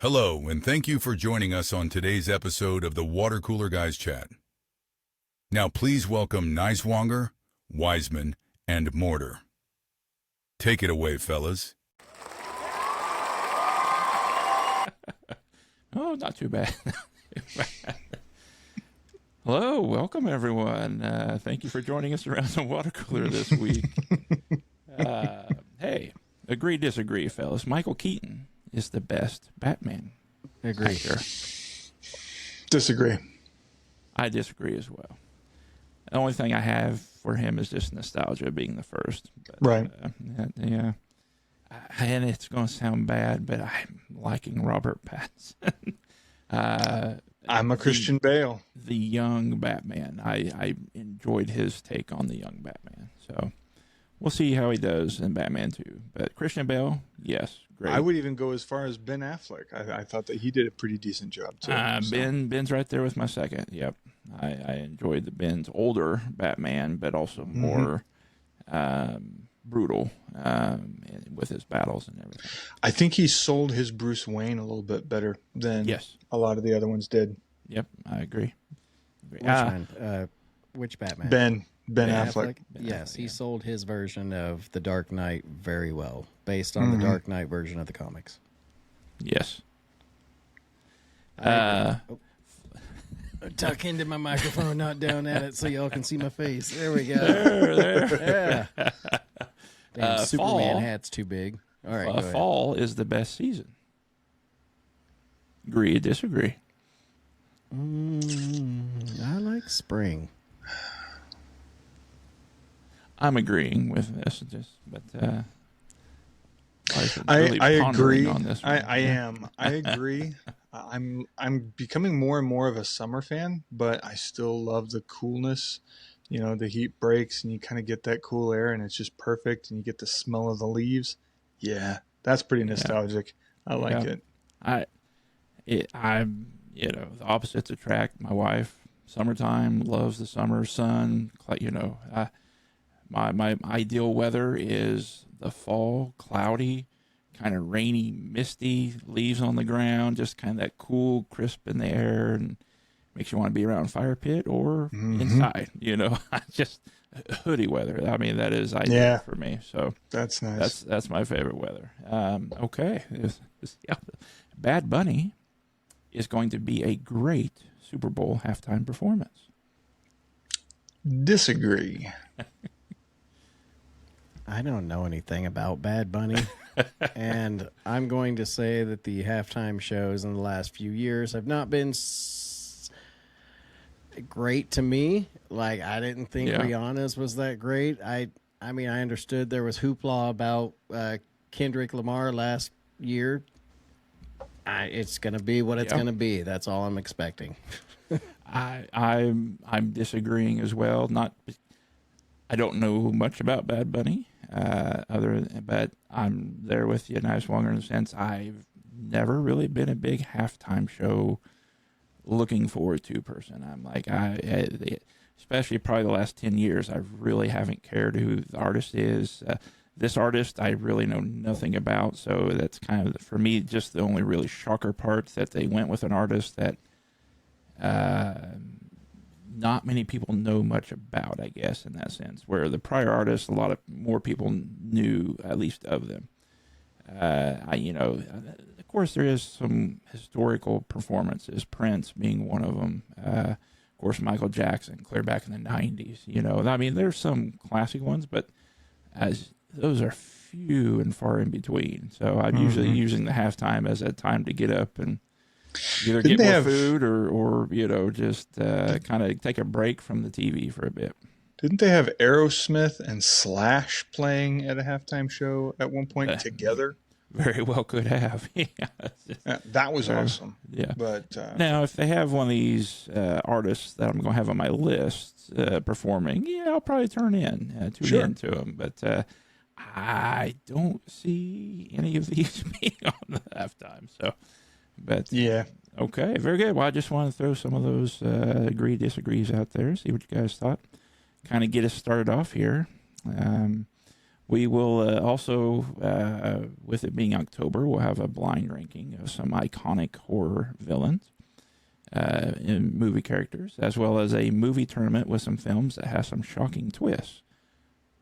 Hello, and thank you for joining us on today's episode of the Water Cooler Guys Chat. Now please welcome Niswonger, Wiseman, and Mortar. Take it away, fellas. Oh, not too bad. Hello, welcome everyone. Thank you for joining us around the water cooler this week. Hey, agree, disagree, fellas. Michael Keaton is the best Batman. Agree. Actor. Disagree. I disagree as well. The only thing I have for him is just nostalgia being the first. But, Right. Yeah. And it's going to sound bad, but I'm liking Robert Pattinson. I'm a Christian Bale. The young Batman. I enjoyed his take on the young Batman. So we'll see how he does in Batman 2. But Christian Bale, yes, great. I would even go as far as Ben Affleck. I thought that he did a pretty decent job too. Ben's right there with my second. Yep. I enjoyed the Ben's older Batman, but also more brutal with his battles and everything. I think he sold his Bruce Wayne a little bit better than a lot of the other ones did. Yep, I agree. Which one? Which Batman? Ben Affleck. Yes, he sold his version of The Dark Knight very well, based on the Dark Knight version of the comics. Yes. Tuck into my microphone, not down at it, so y'all can see my face. There we go. There. Yeah. Damn, Superman Fall. hat's too big. All right, go ahead. Fall is the best season. Agree or disagree? I like spring. I'm agreeing with this, I agree. On this one. I am. I agree. I'm becoming more and more of a summer fan, but I still love the coolness. You know, the heat breaks and you kind of get that cool air and it's just perfect and you get the smell of the leaves. Yeah, that's pretty nostalgic. I like it. I'm the opposites attract. My wife, summertime, loves the summer sun. My ideal weather is the fall, cloudy, kind of rainy, misty, leaves on the ground, just kind of that cool, crisp in the air, and makes you want to be around a fire pit or inside. Just hoodie weather. I mean, that is ideal for me. So that's nice. That's my favorite weather. Okay, Bad Bunny is going to be a great Super Bowl halftime performance. Disagree. I don't know anything about Bad Bunny, and I'm going to say that the halftime shows in the last few years have not been great to me. Like, I didn't think Rihanna's was that great. I mean, I understood there was hoopla about Kendrick Lamar last year. It's going to be what it's going to be. That's all I'm expecting. I'm disagreeing as well. I don't know much about Bad Bunny, but I'm there with you, Niswonger, in the sense I've never really been a big halftime show looking forward to person. I'm like, especially probably the last 10 years, I really haven't cared who the artist is. This artist I really know nothing about, so that's kind of, for me, just the only really shocker part that they went with an artist that not many people know much about, I guess, in that sense, where the prior artists, a lot of more people knew at least of them. Of course, there is some historical performances, Prince being one of them. Of course, Michael Jackson, clear back in the 90s. I mean, there's some classic ones, but those are few and far in between. So I'm usually using the halftime as a time to get up and either get more food or just kind of take a break from the TV for a bit. Didn't they have Aerosmith and Slash playing at a halftime show at one point together? Very well could have. That was awesome. Yeah. But now, if they have one of these artists that I'm going to have on my list performing, I'll probably tune in to them. But I don't see any of these being on the halftime. So, but okay, very good. Well, I just want to throw some of those agree disagrees out there. See what you guys thought. Kind of get us started off here. We will also, with it being October, we'll have a blind ranking of some iconic horror villains in movie characters, as well as a movie tournament with some films that have some shocking twists.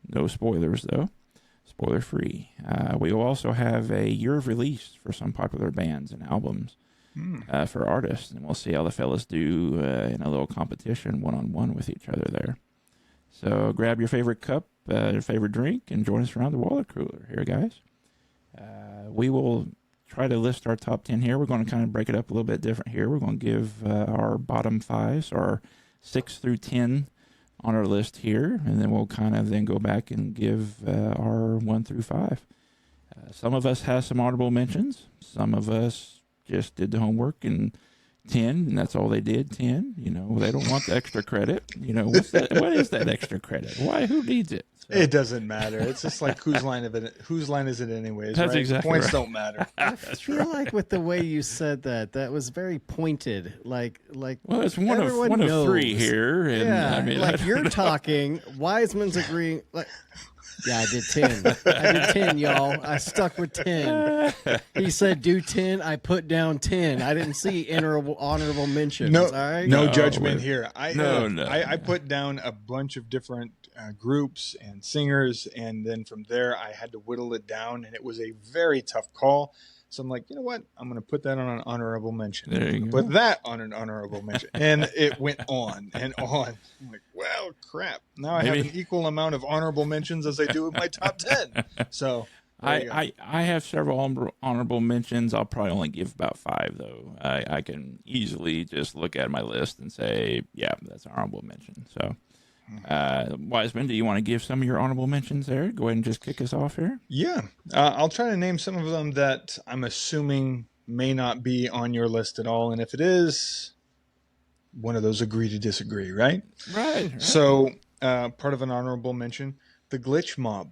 No spoilers, though. Spoiler free. We will also have a year of release for some popular bands and albums for artists, and we'll see how the fellas do in a little competition, one-on-one with each other there. So grab your favorite cup, your favorite drink, and join us around the water cooler here, guys. We will try to list our top 10 here. We're going to kind of break it up a little bit different here. We're going to give our bottom fives, our 6 through 10 on our list here, and then we'll kind of then go back and give our 1 through 5. Some of us have some honorable mentions. Some of us just did the homework and 10, and that's all they did. 10, they don't want the extra credit. What's that? What is that extra credit? Why? Who needs it? So, It doesn't matter. It's just like whose line is it anyways? That's right? exactly Points right. don't matter. I feel like with the way you said that was very pointed. Like well, it's one everyone of 3 knows. here, and Yeah, I mean, like you're talking, Wiseman's agreeing. Like, yeah, I did 10. I did 10, y'all. I stuck with 10. He said do 10. I put down 10. I didn't see honorable mentions. No, all right. no No, judgment we're- here. I No. put down a bunch of different groups and singers, and then from there I had to whittle it down, and it was a very tough call. So I'm like, you know what? I'm going to put that on an honorable mention. There you go. Put that on an honorable mention, and it went on and on. I'm like, well, crap. Now I have Maybe- an equal amount of honorable mentions as I do with my top 10. So there you go. I have several honorable mentions. I'll probably only give about 5, though. I can easily just look at my list and say, yeah, that's an honorable mention. So, Wiseman, do you want to give some of your honorable mentions there? Go ahead and just kick us off here. Yeah, I'll try to name some of them that I'm assuming may not be on your list at all. And if it is, one of those agree to disagree, right? Right. So, part of an honorable mention, the Glitch Mob.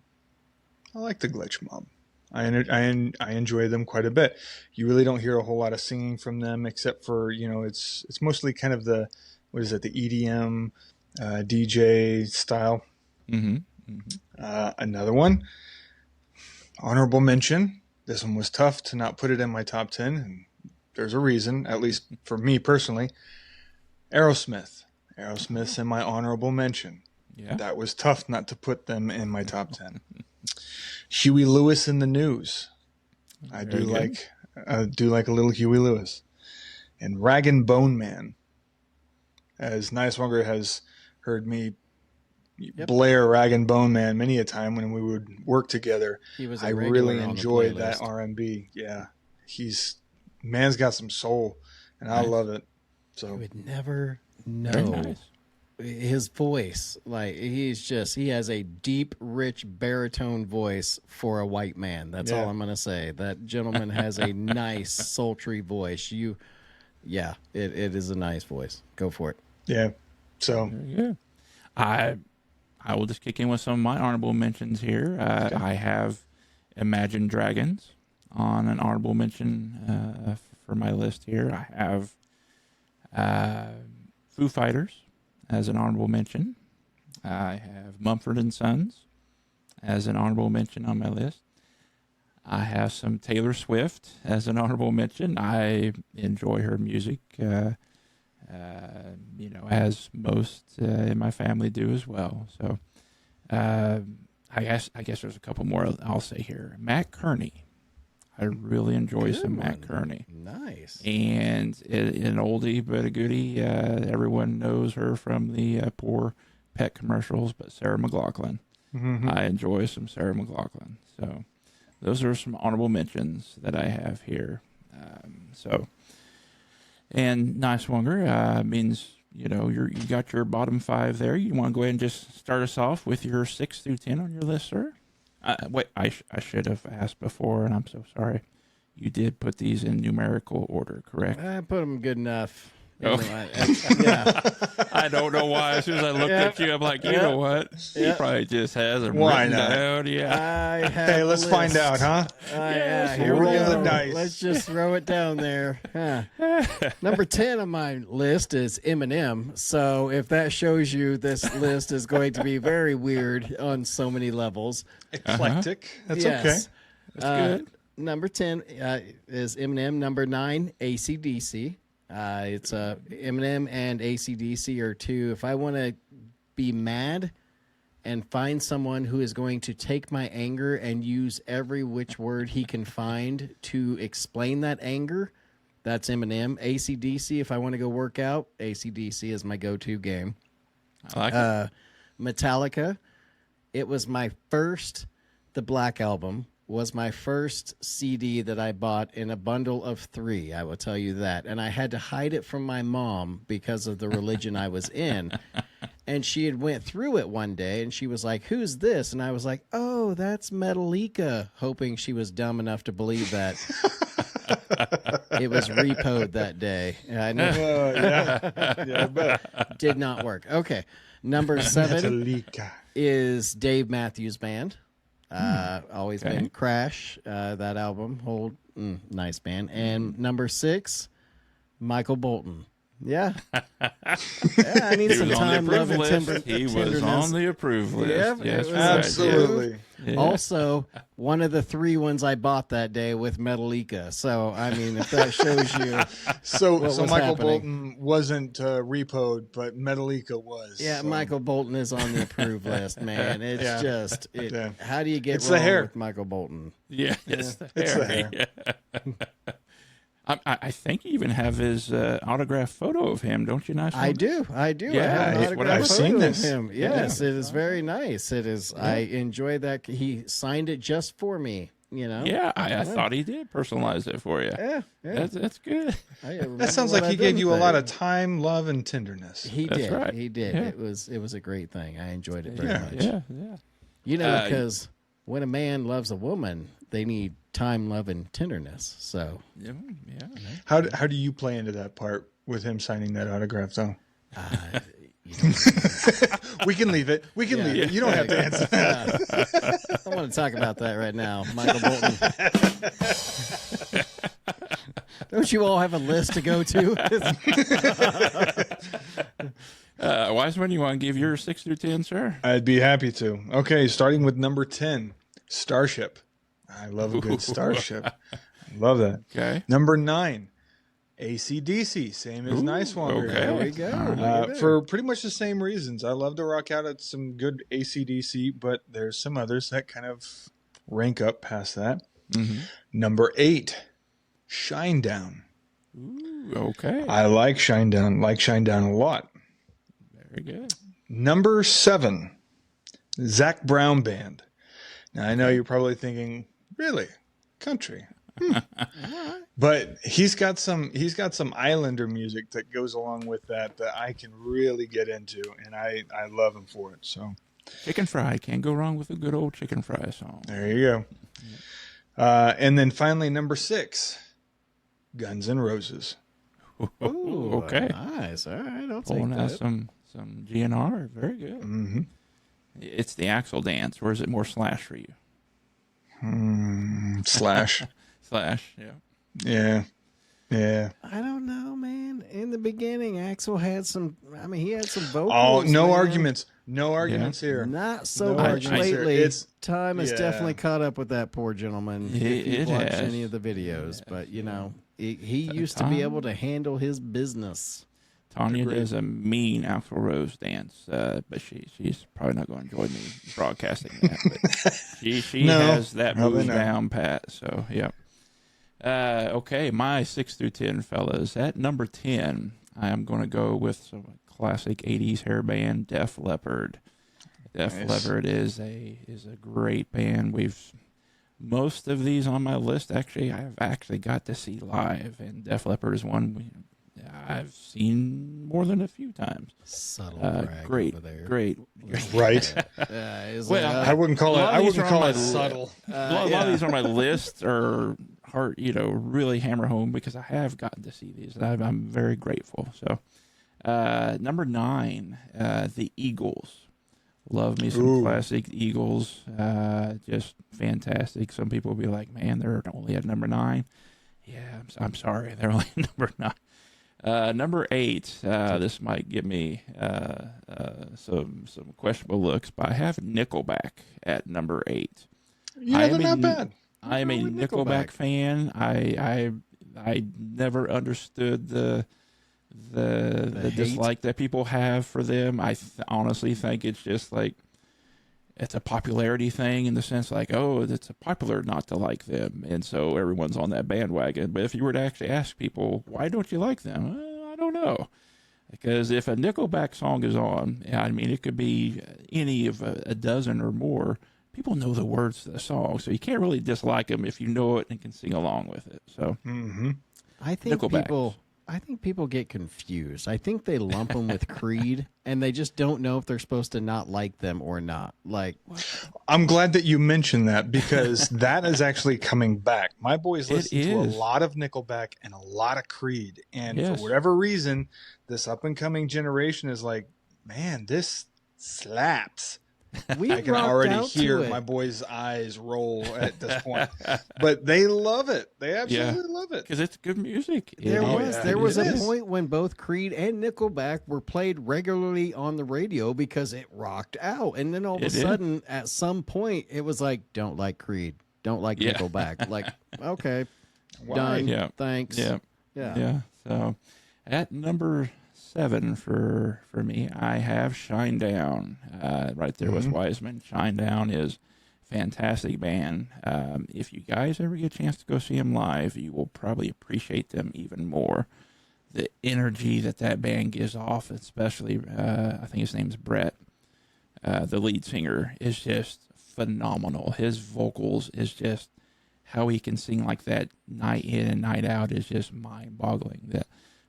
I like the Glitch Mob. I enjoy them quite a bit. You really don't hear a whole lot of singing from them, except for it's mostly kind of the EDM DJ style. Mm-hmm. Another one, honorable mention. This one was tough to not put it in my top 10, and there's a reason, at least for me personally. Aerosmith. Aerosmith's in my honorable mention. Yeah. That was tough not to put them in my top 10. Huey Lewis in the News. I do Very good. like a little Huey Lewis. And Rag and Bone Man. As Niswonger has heard me blare Rag and Bone Man many a time when we would work together. He was a I regular really on the enjoyed playlist. that R&B. Yeah. Man's got some soul, and I Nice. love it. You So would never know. Very nice. His voice, like he has a deep, rich baritone voice for a white man. That's Yeah. all I'm gonna say. That gentleman has a nice, sultry voice. It is a nice voice. Go for it. yeah. So Very good. I will just kick in with some of my honorable mentions here. I have Imagine Dragons on an honorable mention for my list here. I have Foo Fighters as an honorable mention. I have Mumford & Sons as an honorable mention on my list. I have some Taylor Swift as an honorable mention. I enjoy her music, as most in my family do as well. So I guess there's a couple more I'll say here. Matt Kearney. I really enjoy Good some Matt one. Kearney. Nice. And an oldie but a goodie. Everyone knows her from the poor pet commercials, but Sarah McLachlan. mhm. I enjoy some Sarah McLachlan. So those are some honorable mentions that I have here. And Niswonger means you got your bottom 5 there. You want to go ahead and just start us off with your 6 through 10 on your list, sir? Wait, I should have asked before, and I'm so sorry. You did put these in numerical order, correct? I put them good enough. Oh. Yeah. I don't know why. As soon as I looked at you, I'm like, you know what? He probably just has them Why written not? down. Yeah. I have Hey, a let's find list. out, huh? Yeah, here Roll we go. the dice. Let's just throw it down there. Huh. Number 10 on my list is Eminem. So if that shows you, this list is going to be very weird on so many levels. Eclectic. That's Yes. okay. That's good. Number 10 is Eminem. Number 9, AC/DC. It's Eminem and AC/DC are two. If I want to be mad and find someone who is going to take my anger and use every which word he can find to explain that anger, that's Eminem. AC/DC, if I want to go work out, AC/DC is my go-to game. I like it. Metallica, it was my first, the Black Album was my first CD that I bought in a bundle of 3, I will tell you that. And I had to hide it from my mom because of the religion I was in. And she had went through it one day and she was like, "Who's this?" And I was like, "Oh, that's Metallica," hoping she was dumb enough to believe that. It was repoed that day. I know. Yeah, I bet. Did not work. Okay. Number 7 Metallica. is Dave Matthews Band. Always Okay. been Crash, that album. Nice band. And number 6, Michael Bolton. Yeah. I need He some was on the time, love, approved and list. He was tenderness. on the approved list. Yep, Yes, it was right. Absolutely. Yeah. Also, one of the 3 ones I bought that day with Metallica. So, I mean, if that shows you. So What was Michael happening? Bolton wasn't repoed, but Metallica was. Yeah, so. Michael Bolton is on the approved list, man. It's Yeah. just, Yeah. how do you get It's the wrong hair. with Michael Bolton? Yeah, it's the It's hair. the hair. Yeah. I think you even have his autographed photo of him, don't you, Nice I One? do. I do. Yeah, I have an that's what autographed I've photo seen of this. him. Yes, it is very nice. It is. I enjoy that. He signed it just for me. You know. Yeah, I thought he did personalize it for you. Yeah. That's good. That sounds like he gave you a lot of time, love, and tenderness. He That's did. right. He did. Yeah. It was a great thing. I enjoyed it very Yeah. much. Yeah. You know, Uh, because when a man loves a woman, they need time, love, and tenderness. So Yeah. How do you play into that part with him signing that autograph, though? We can leave it. We can leave it. You don't have to answer that. I don't want to talk about that right now, Michael Bolton. Don't you all have a list to go to? Wiseman, you want to give your 6 through 10, sir? I'd be happy to. Okay, starting with number 10, Starship. I love a good Starship. Love that. Okay. Number 9, AC/DC, same as Nice One. okay. There we go. Look at that. For pretty much the same reasons. I love to rock out at some good AC/DC, but there's some others that kind of rank up past that. Mm-hmm. Number 8, Shinedown. Ooh, okay. I like Shinedown a lot. Very good. Number 7, Zach Brown Band. Now I know you're probably thinking, really, country? But he's got some Islander music that goes along with that I can really get into, and I love him for it. So Chicken fry. Can't go wrong with a good old chicken fry song. there you go. And then finally, number 6, Guns N' Roses. Ooh, okay. Nice. All right, I'll take Pulling out that. some GNR. Very good. Mm-hmm. It's the Axel dance, or is it more Slash for you? Slash. Slash, yeah. Yeah. I don't know, man. In the beginning, Axel had some. I mean, he had some vocals. Oh, no man. arguments. No arguments here. Not so No much arguments here. lately. It's- Time has yeah. definitely caught up with that poor gentleman. It- if you've it watched has. any of the videos, but you know, he used to time. be able to handle his business. Tanya Agreed. does a mean Axl Rose dance, but she's probably not going to enjoy me broadcasting that. But she No, has that probably move not. down pat. So yeah. Okay, my 6 through 10, fellas. At number 10, I am going to go with some classic '80s hair band, Def Leppard. Def Nice. Leppard is a great band. Most of these on my list, actually, I've actually got to see live, and Def Leppard is one I've seen more than a few times. Subtle brag Great, over there. great. Right. Is Well, I wouldn't call A it. lot of I these wouldn't are call on it my subtle. A lot of these on my list are really hammer home because I have gotten to see these, and I'm very grateful. So, number 9, the Eagles. Love me some classic Eagles. Just fantastic. Some people will be like, man, they're only at number 9. Yeah, I'm sorry. They're only number 9. Number 8, this might give me some questionable looks, but I have Nickelback at number 8. Yeah, they're not bad. I am a Nickelback fan. I never understood the dislike that people have for them. I honestly think it's just like it's a popularity thing in the sense like, oh, it's popular not to like them, and so everyone's on that bandwagon. But if you were to actually ask people, why don't you like them? I don't know. Because if a Nickelback song is on, I mean, it could be any of a dozen or more. People know the words to the song, so you can't really dislike them if you know it and can sing along with it. So, I think Nickelback. people get confused. I think they lump them with Creed, and they just don't know if they're supposed to not like them or not. Like, I'm glad that you mentioned that because that is actually coming back. My boys listen to a lot of Nickelback and a lot of Creed, and for whatever reason, this up and coming generation is like, man, this slaps. I can already hear my boys' eyes roll at this point, but they love it. They absolutely love it because it's good music. There was a point when both Creed and Nickelback were played regularly on the radio because it rocked out, and then all of a sudden, at some point, it was like, don't like Creed, don't like Nickelback. Like, okay, done. Yeah. Thanks. Yeah. So, at number 7 for me, I have Shinedown right there with Wiseman. Shinedown is a fantastic band. If you guys ever get a chance to go see them live, you will probably appreciate them even more. The energy that band gives off, especially I think his name's Brett, the lead singer, is just phenomenal. His vocals is just how he can sing like that night in and night out is just mind-boggling.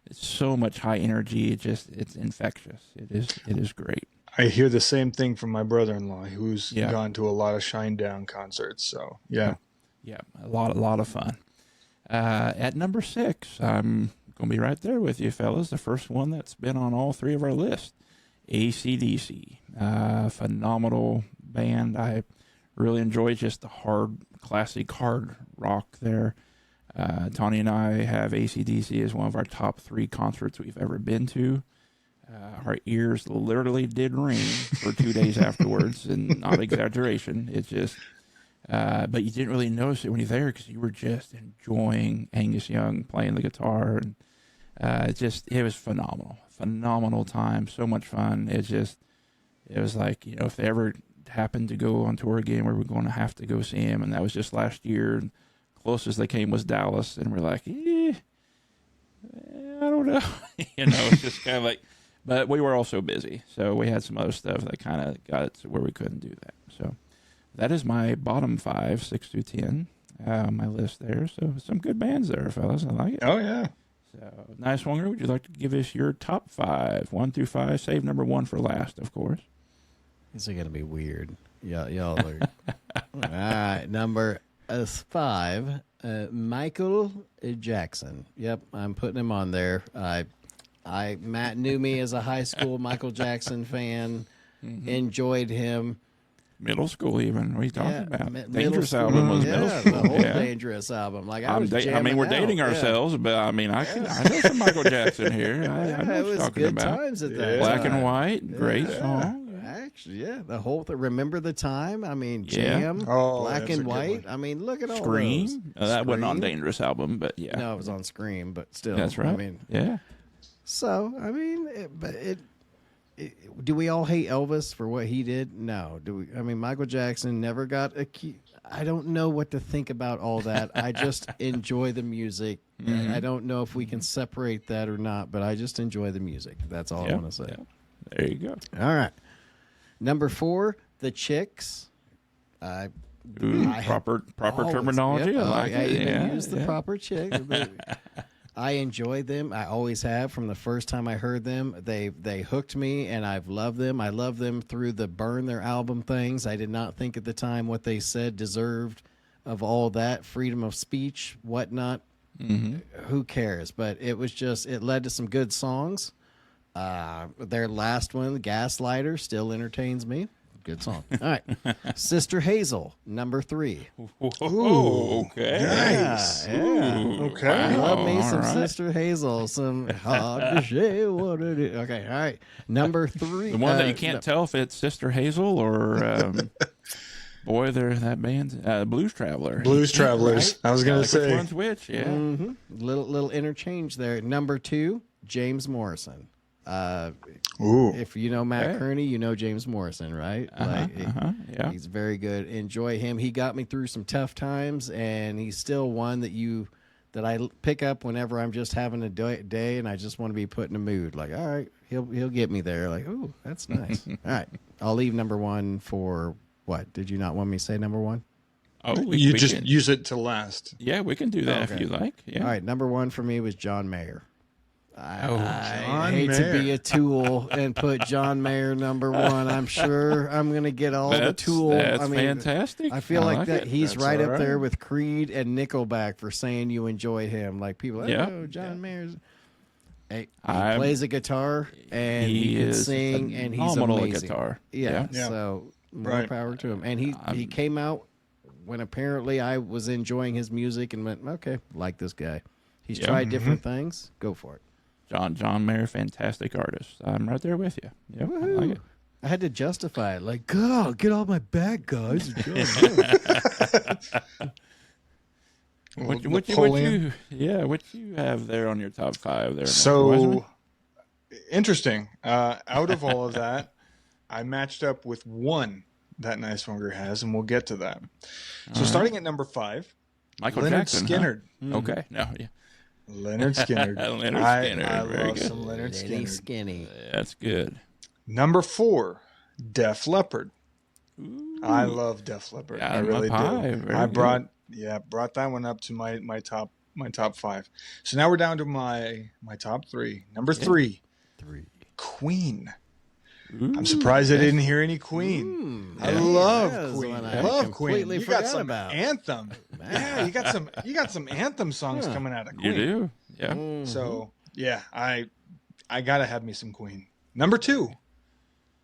It's so much high energy. It's infectious. It is great. I hear the same thing from my brother-in-law, who's gone to a lot of Shinedown concerts. So yeah, a lot of fun. At number 6, I'm gonna be right there with you, fellas. The first one that's been on all 3 of our lists, AC/DC. Phenomenal band. I really enjoy just the classic hard rock there. Tony and I have AC/DC as one of our top 3 concerts we've ever been to. Our ears literally did ring for 2 days afterwards, and not exaggeration. It's just, but you didn't really notice it when you're there because you were just enjoying Angus Young playing the guitar, and it was phenomenal time, so much fun. It was like, if they ever happened to go on tour again, we were going to have to go see him, and that was just last year. And closest they came was Dallas, and we're like, I don't know. It's just kind of like, but we were also busy, so we had some other stuff that kind of got it to where we couldn't do that. So that is my bottom 5, 6 through 10, on my list there. So some good bands there, fellas. I like it. Oh, yeah. So, Nice Wonger, would you like to give us your top 5, 1 through 5? Save number 1 for last, of course. This is going to be weird. Yeah, y'all are. All right, number 5, Michael Jackson. Yep, I'm putting him on there. Matt knew me as a high school Michael Jackson fan. Enjoyed him. Middle school, even. What are you talking about? Dangerous school, album was middle school. The whole Dangerous album. Like we're dating ourselves, but I mean, I know some Michael Jackson here. I know what you're talking about. Times at that Black time. and White, great song. Actually, the whole thing. Remember the Time? I mean, Jam, Black and White. I mean, look at all Scream. those. That wasn't on Dangerous album, but yeah. No, it was on Scream, but still. That's right. I mean, yeah. So, I mean, do we all hate Elvis for what he did? No. Do we? I mean, Michael Jackson never got I don't know what to think about all that. I just enjoy the music. I don't know if we can separate that or not, but I just enjoy the music. That's all I want to say. Yeah. There you go. All right. Number 4, The Chicks. Proper terminology. Yep, I like I it. even use the proper Chicks. I enjoy them. I always have from the first time I heard them. They hooked me, and I've loved them. I love them through the Burn Their album things. I did not think at the time what they said deserved of all that freedom of speech, whatnot. Who cares? But it led to some good songs. Their last one, Gaslighter, still entertains me. Good song. All right. Sister Hazel, number 3. Ooh, okay. Nice. Yeah. Okay. I love me all some right. Sister Hazel. Some hard to say what it is. Okay, all right. Number 3. The one that you can't tell if it's Sister Hazel or boy, that band, Blues Traveler. Blues Travelers. I was gonna Which say. one's which? Yeah. Little interchange there. Number 2, James Morrison. Ooh. If you know Matt Okay. Kearney, you know James Morrison, right? Yeah. He's very good. Enjoy him. He got me through some tough times, and he's still one that I pick up whenever I'm just having a day and I just want to be put in a mood. Like, all right, he'll get me there. Like, oh, that's nice. All right, I'll leave number 1 for what? Did you not want me to say number 1? Oh, You we just can, use it to last. yeah, we can do that if Okay. you like. Yeah. All right, number 1 for me was John Mayer. I John hate to be Mayer. a tool and put John Mayer number 1. I'm sure I'm going to get all the tool. That's I mean, fantastic. I feel like that it. he's That's right all up right. there with Creed and Nickelback for saying you enjoy him. Like people, Yeah. oh, John Mayer's. Hey, he I'm- plays a guitar and he can is sing and he's phenomenal at amazing. guitar. Yeah, Yeah. so more Right. power to him. And he came out when apparently I was enjoying his music and went, okay, like this guy. He's Yeah. tried different things. Go for it. John Mayer, fantastic artist. I'm right there with you. Yeah, I like it. I had to justify it. Like, God, get off my back, guys. What Napoleon. you have there on your top 5 there? Mr. So Wiseman? interesting. Out of all of that, I matched up with one that Nicewonger has, and we'll get to that. So starting at number 5, Michael Leonard Jackson. Skinner. Huh? Okay, no, yeah, Leonard Skinner. Leonard I Skinner, very love good. some Leonard Lenny Skinner. Skinny. that's good. Number 4, Def Leppard. Ooh. I love Def Leppard. Yeah, I really pie. do. Very I good. brought that one up to my top 5. So now we're down to my top 3. Number 3, 3. Queen. Ooh, I'm surprised I didn't hear any Queen. I Yeah. love That was Queen. one I I love completely Queen. You forgot got some about. anthem. Yeah, you got some anthem songs coming out of Queen. You do, yeah. Mm-hmm. So yeah, I gotta have me some Queen. Number 2,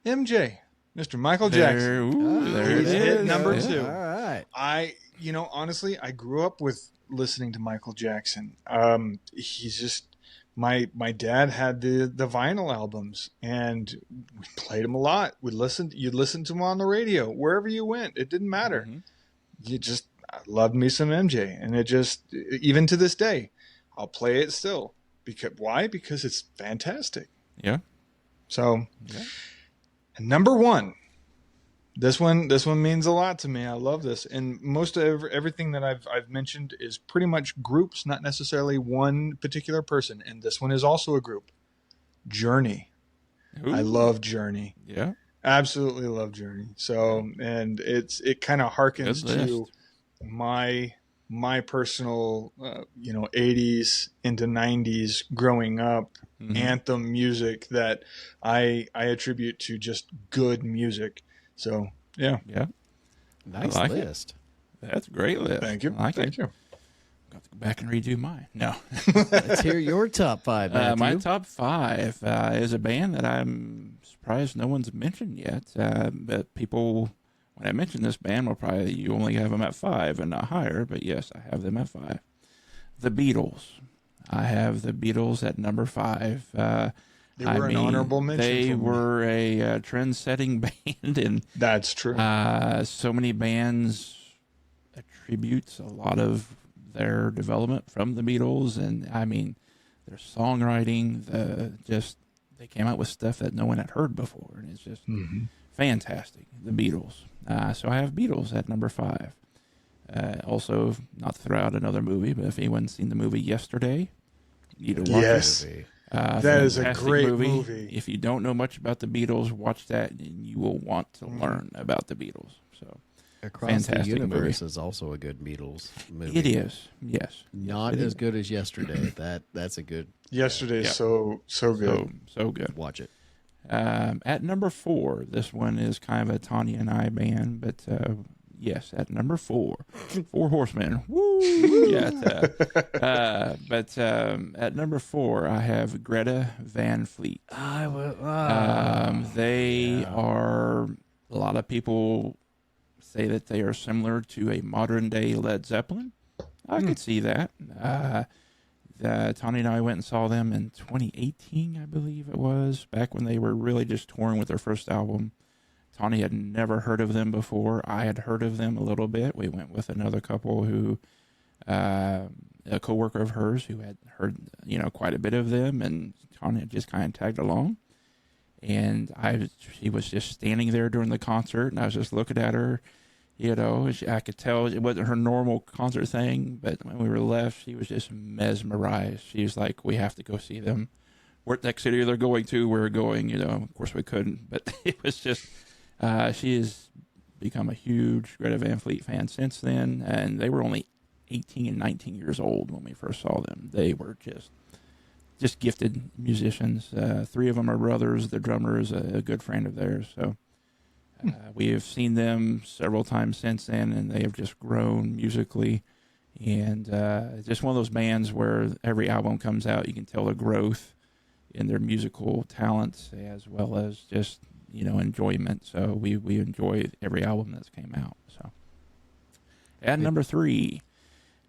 MJ, Mr. Michael Jackson. There it He's is. hit number Yeah. 2. All right. Honestly, I grew up with listening to Michael Jackson. He's just my dad had the vinyl albums, and we played them a lot. You'd listen to them on the radio wherever you went. It didn't matter. Mhm. I loved me some MJ, and it just, even to this day, I'll play it still. Why? Because it's fantastic. Yeah. So, Yeah. and number 1, this one means a lot to me. I love this, and most of everything that I've mentioned is pretty much groups, not necessarily one particular person. And this one is also a group. Journey. I Ooh. love Journey. Yeah. Absolutely love Journey. So, and it kind of harkens Good to list. my personal 80s into 90s growing up Mhm. anthem music that I attribute to just good music. So yeah, Yeah. Nice like it. list. That's a great list. thank you, I like thank it. you. Got to go back and redo mine. No. Let's hear your top 5, Matthew. My top 5 is a band that I'm surprised no one's mentioned yet. But people, when I mention this band, you only have them at 5 and not higher. But yes, I have them at 5. The Beatles. I have the Beatles at number 5. They were an honorable mention. They for me. were a trend-setting band, and That's true. so many bands attributes a lot of their development from the Beatles, and I mean their songwriting. They came out with stuff that no one had heard before, and it's just fantastic. The Beatles. So I have Beatles at number 5. Also, not to throw out another movie, but if anyone's seen the movie Yesterday, you need to watch Yes. it. That is a Fantastic great movie. If you don't know much about the Beatles, watch that, and you will want to Mm-hmm. learn about the Beatles. So Across the fantastic Universe movie. is also a good Beatles movie. it is, yes, Not It as is. good as Yesterday. That's a good Yesterday's Yeah. so good. so good. watch it. At number 4, this one is kind of a Tanya and I band, but Yes, at number 4, Four Horsemen. Woo! Yeah, but at number 4, I have Greta Van Fleet. They are, a lot of people say that they are similar to a modern day Led Zeppelin. I could see that. Tony and I went and saw them in 2018, I believe it was, back when they were really just touring with their first album. Tony had never heard of them before. I had heard of them a little bit. We went with another couple who, a coworker of hers who had heard, quite a bit of them, and Tony had just kind of tagged along. And she was just standing there during the concert, and I was just looking at her. I could tell it wasn't her normal concert thing, but when we were left, she was just mesmerized. She was like, "We have to go see them. What next city they're going to? We're going." Of course we couldn't, but it was just. She has become a huge Greta Van Fleet fan since then, and they were only 18 and 19 years old when we first saw them. They were just gifted musicians. 3 of them are brothers. The drummer is a good friend of theirs. So we have seen them several times since then, and they have just grown musically. And just one of those bands where every album comes out, you can tell the growth in their musical talents as well as just enjoyment. So we enjoy every album that's came out. So, and number 3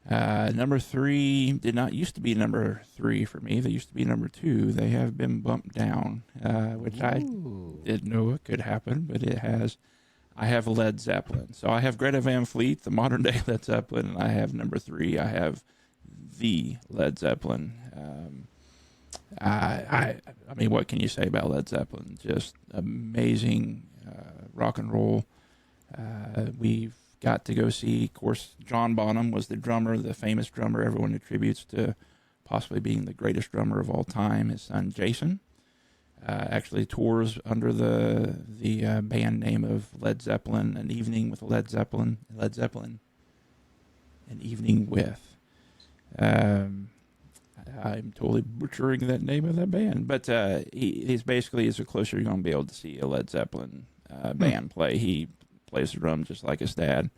did not used to be number 3 for me. They used to be number 2. They have been bumped down, which I didn't know it could happen, but it has. I have Led Zeppelin. So I have Greta Van Fleet, the modern day Led Zeppelin, and I have number 3. I have the Led Zeppelin. I mean, what can you say about Led Zeppelin? Just amazing rock and roll. We've got to go see, of course, John Bonham was the drummer, the famous drummer everyone attributes to possibly being the greatest drummer of all time. His son, Jason, actually tours under the band name of Led Zeppelin, An Evening with Led Zeppelin, An Evening with. I'm totally butchering that name of that band, but he's basically is the closer you're going to be able to see a Led Zeppelin band play. He plays the drum just like his dad.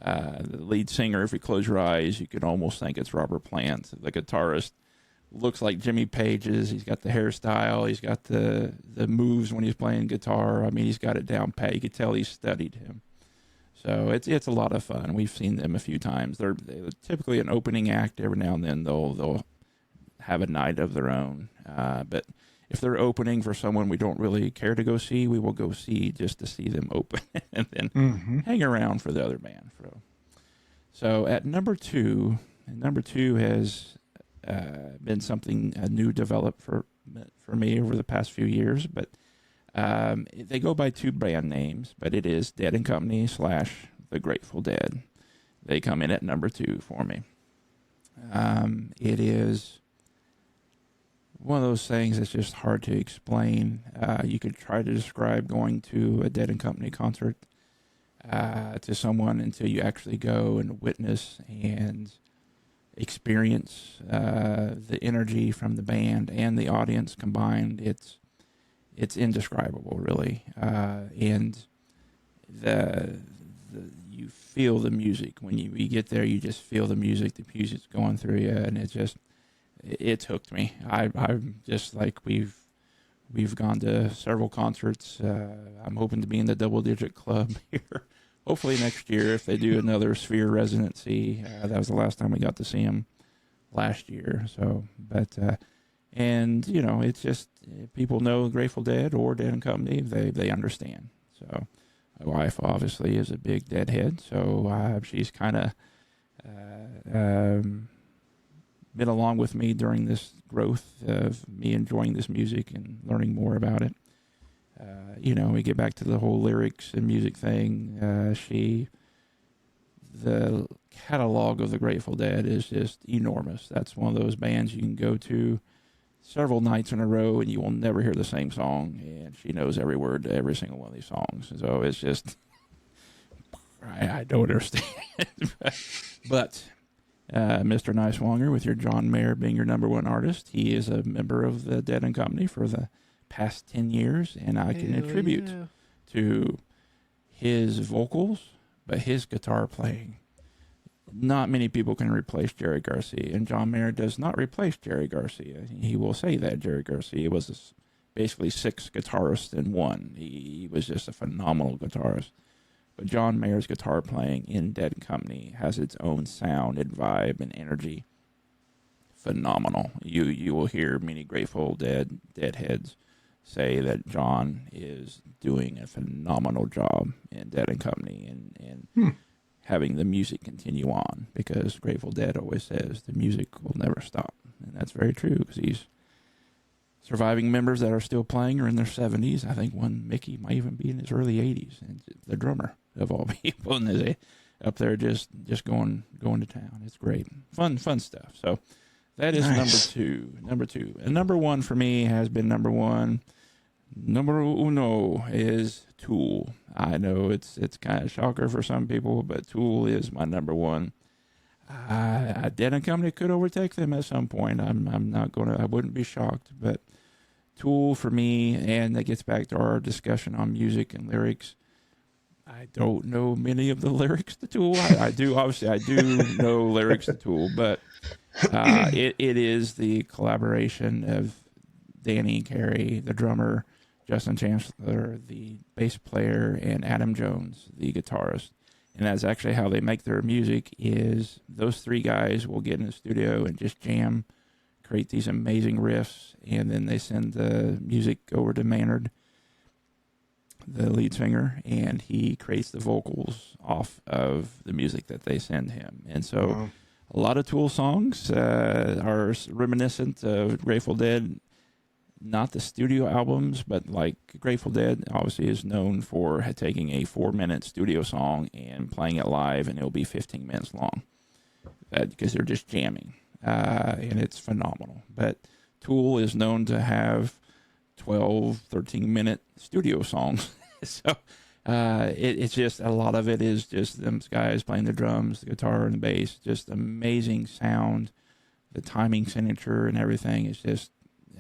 The lead singer, if you close your eyes, you could almost think it's Robert Plant. The guitarist looks like Jimmy Page's. He's got the hairstyle. He's got the moves when he's playing guitar. I mean, he's got it down pat. You could tell he's studied him. So it's a lot of fun. We've seen them a few times. They're typically an opening act. Every now and then they'll have a night of their own. But if they're opening for someone we don't really care to go see, we will go see just to see them open and then hang around for the other band. So at number 2 has been something new developed for me over the past few years, but they go by 2 brand names, but it is Dead and Company / The Grateful Dead. They come in at number 2 for me. It is one of those things that's just hard to explain. You could try to describe going to a Dead and Company concert to someone until you actually go and witness and experience the energy from the band and the audience combined. It's indescribable, really. And you feel the music when you get there. You just feel the music. The music's going through you, and it's hooked me. I'm just like we've gone to several concerts. I'm hoping to be in the double-digit club here. Hopefully next year if they do another Sphere residency. That was the last time we got to see them last year. So, but and it's just people know Grateful Dead or Dead and Company. They understand. So my wife obviously is a big Deadhead. So she's kind of been along with me during this growth of me enjoying this music and learning more about it. We get back to the whole lyrics and music thing. The catalog of the Grateful Dead is just enormous. That's one of those bands you can go to several nights in a row and you will never hear the same song. And she knows every word to every single one of these songs. So it's just, I don't understand. But Mr. Niswonger, with your John Mayer being your number 1 artist, he is a member of the Dead and Company for the past 10 years, and I can attribute to his vocals, but his guitar playing, not many people can replace Jerry Garcia, and John Mayer does not replace Jerry Garcia. He will say that Jerry Garcia was basically 6 guitarists in one. He was just a phenomenal guitarist. But John Mayer's guitar playing in Dead Company has its own sound and vibe and energy. Phenomenal. You will hear many Grateful Deadheads say that John is doing a phenomenal job in Dead and Company and having the music continue on, because Grateful Dead always says the music will never stop. And that's very true, because these surviving members that are still playing are in their 70s. I think one, Mickey, might even be in his early 80s, and the drummer of all people, and they up there just going to town. It's great. Fun stuff. So that is Nice. number two. And number one for me has been number one. Number uno is Tool. I know it's kind of shocker for some people, but Tool is my number one. Dead and Company could overtake them at some point. I wouldn't be shocked, but Tool for me, and that gets back to our discussion on music and lyrics. I don't know many of the lyrics to Tool. I do know lyrics to Tool, but it is the collaboration of Danny Carey, the drummer, Justin Chancellor, the bass player, and Adam Jones, the guitarist. And that's actually how they make their music, is those 3 guys will get in the studio and just jam, create these amazing riffs, and then they send the music over to Maynard, the lead singer, and he creates the vocals off of the music that they send him. And so Wow. a lot of Tool songs are reminiscent of Grateful Dead. Not the studio albums, but like Grateful Dead obviously is known for taking a 4-minute studio song and playing it live, and it'll be 15 minutes long because they're just jamming, and it's phenomenal. But Tool is known to have 12, 13-minute studio songs. So it's just, a lot of it is just them guys playing the drums, the guitar, and the bass. Just amazing sound. The timing signature and everything is just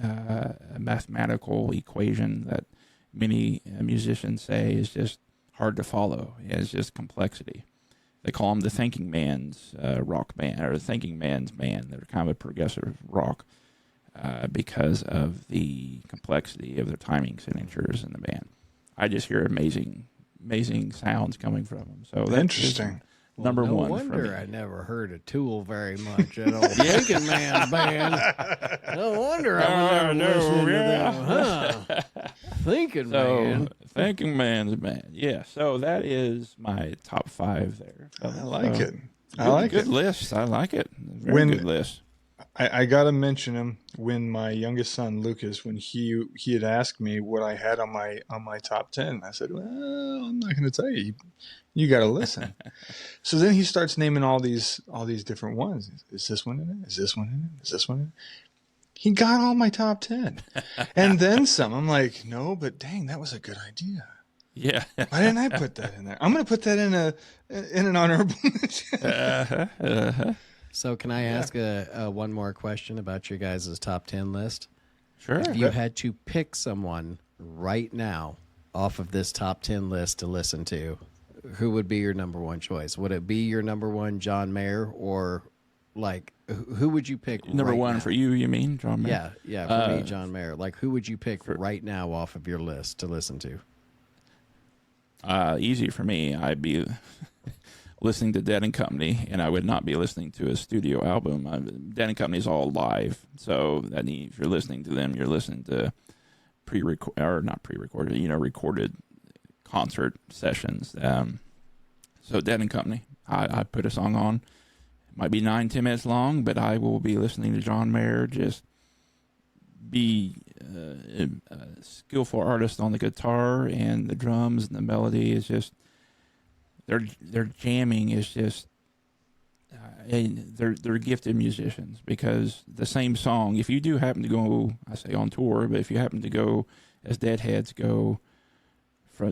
a mathematical equation that many musicians say is just hard to follow. It's just complexity. They call them the thinking man's rock band, or the thinking man's band. They're kind of a progressive rock because of the complexity of their timing signatures in the band. I just hear amazing sounds coming from them. So that's Interesting. number no one wonder for me. I never heard of Tool very much. That old Thinking Man's band. No wonder I was never listening to them. Huh? Thinking Man. Thinking Man's band. Yeah. So that is my top 5 there. I like So, it. I like good it. list. I like it. Very When- good list. I gotta mention him. When my youngest son Lucas, when he had asked me what I had on my top 10, I said, "Well, I'm not going to tell you. You got to listen." So then he starts naming all these different ones. Is this one in it? Is this one in it? Is this one in it? He got all my top 10, and then some. I'm like, no, but dang, that was a good idea. Yeah. Why didn't I put that in there? I'm going to put that in an honorable mention. So can I ask one more question about your guys' top 10 list? Sure. If you had to pick someone right now off of this top 10 list to listen to, who would be your number one choice? Would it be your number one John Mayer, or like who would you pick? Number right one now? for you mean, John Mayer? Yeah, for me, John Mayer. Like, who would you pick right now off of your list to listen to? Easy for me. I'd be listening to Dead and Company, and I would not be listening to a studio album. Dead and Company is all live, so that means if you're listening to them, you're listening to recorded concert sessions. So Dead and Company, I put a song on. It might be 9-10 minutes long, but I will be listening to John Mayer just be a skillful artist on the guitar, and the drums and the melody is just their jamming is just they're gifted musicians, because the same song, if you do happen to go, I say on tour, but if you happen to go as Deadheads go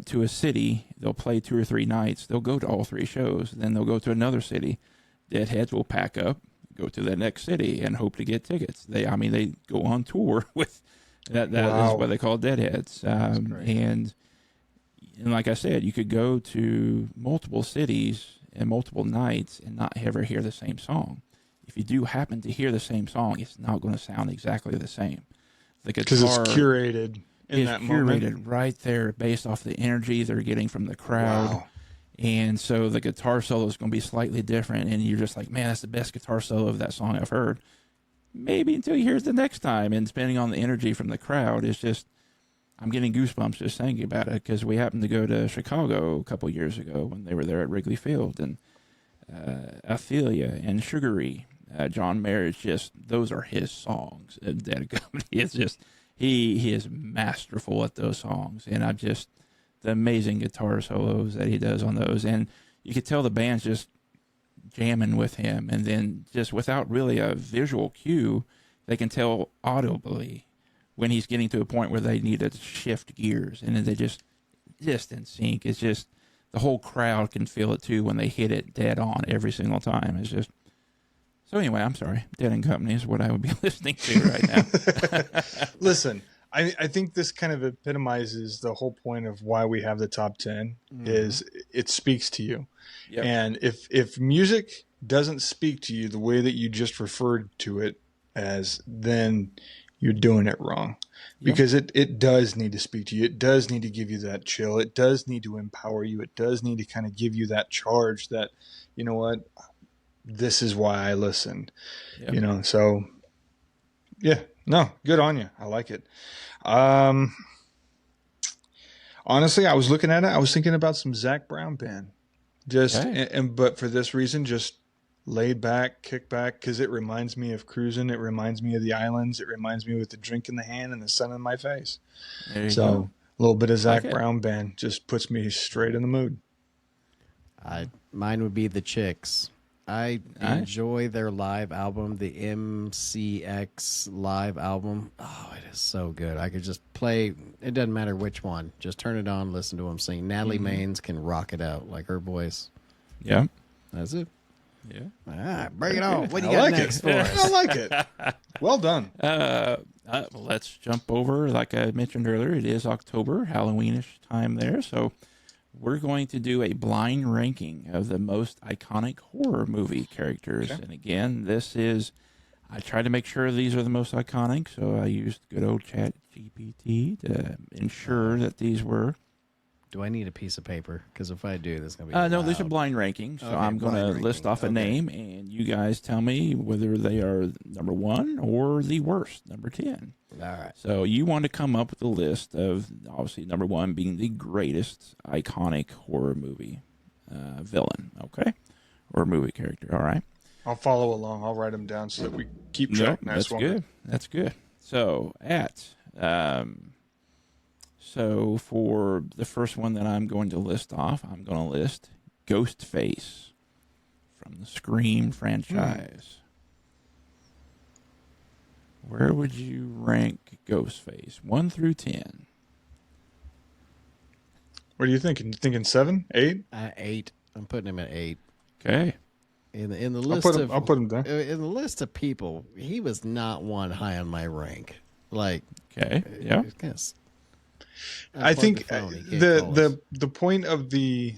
to a city, they'll play 2 or 3 nights. They'll go to all 3 shows. Then they'll go to another city. Deadheads will pack up, go to the next city, and hope to get tickets. They go on tour with that. That Wow. is what they call Deadheads. And and like I said, you could go to multiple cities and multiple nights and not ever hear the same song. If you do happen to hear the same song, it's not going to sound exactly the same. The guitar Because it's curated in is that curated moment. right there based off the energy they're getting from the crowd. Wow. And so the guitar solo is going to be slightly different, and you're just like, man, that's the best guitar solo of that song I've heard. Maybe until you hear it the next time, and depending on the energy from the crowd, it's just, I'm getting goosebumps just thinking about it, because we happened to go to Chicago a couple years ago when they were there at Wrigley Field, and Ophelia and Sugary, John Mayer, is just, those are his songs. Dead Company is just, he is masterful at those songs, and I've just, the amazing guitar solos that he does on those, and you could tell the band's just jamming with him, and then just without really a visual cue, they can tell audibly when he's getting to a point where they need to shift gears, and then they just in sync. It's just, the whole crowd can feel it too when they hit it dead on every single time. It's just, so anyway, I'm sorry, Dead and Company is what I would be listening to right now. Listen, I think this kind of epitomizes the whole point of why we have the top 10 is it speaks to you. Yep. And if music doesn't speak to you the way that you just referred to it as, then you're doing it wrong. Yep. Because it does need to speak to you. It does need to give you that chill. It does need to empower you. It does need to kind of give you that charge that, you know what, this is why I listened. Yep. You know, so yeah, no, good on you. I like it. Honestly, I was looking at it. I was thinking about some Zac Brown Band, but for this reason, just laid back, kick back, because it reminds me of cruising. It reminds me of the islands. It reminds me with the drink in the hand and the sun in my face. There you So go. a little bit of Zac Like it. Brown Band just puts me straight in the mood. Mine would be the Chicks. I Nice. enjoy their live album, the MCX live album. Oh, it is so good. I could just play. It doesn't matter which one. Just turn it on, listen to them sing. Natalie Maines can rock it out, like her voice. Yeah. That's it. Yeah. All right, bring it on. What do you I got like next it. for us? I like it. Well done. Let's jump over. Like I mentioned earlier, it is October, Halloweenish time there. So we're going to do a blind ranking of the most iconic horror movie characters. Okay. And again, I tried to make sure these are the most iconic. So I used good old Chat GPT to ensure that these were. Do I need a piece of paper? Because if I do, this is going to be No, these are loud. blind rankings. So Okay, I'm going blind to list ranking. off a Okay. name, and you guys tell me whether they are number 1 or the worst, number 10. All right. So you want to come up with a list of, obviously, number 1 being the greatest iconic horror movie villain, okay? Or movie character, all right? I'll follow along. I'll write them down so that we keep track. Nope, that's good. That's good. So so for the first one that I'm going to list off, I'm going to list Ghostface from the Scream franchise. Where would you rank Ghostface? 1 through 10. What are you thinking? You thinking 7, 8? 8. I'm putting him at 8. Okay. In the I'll list put of him. I'll put him there. in the list of people, he was not one high on my rank. Like, Okay. Yeah. it's kinda I think unplug the phone, he can't call us. the point of the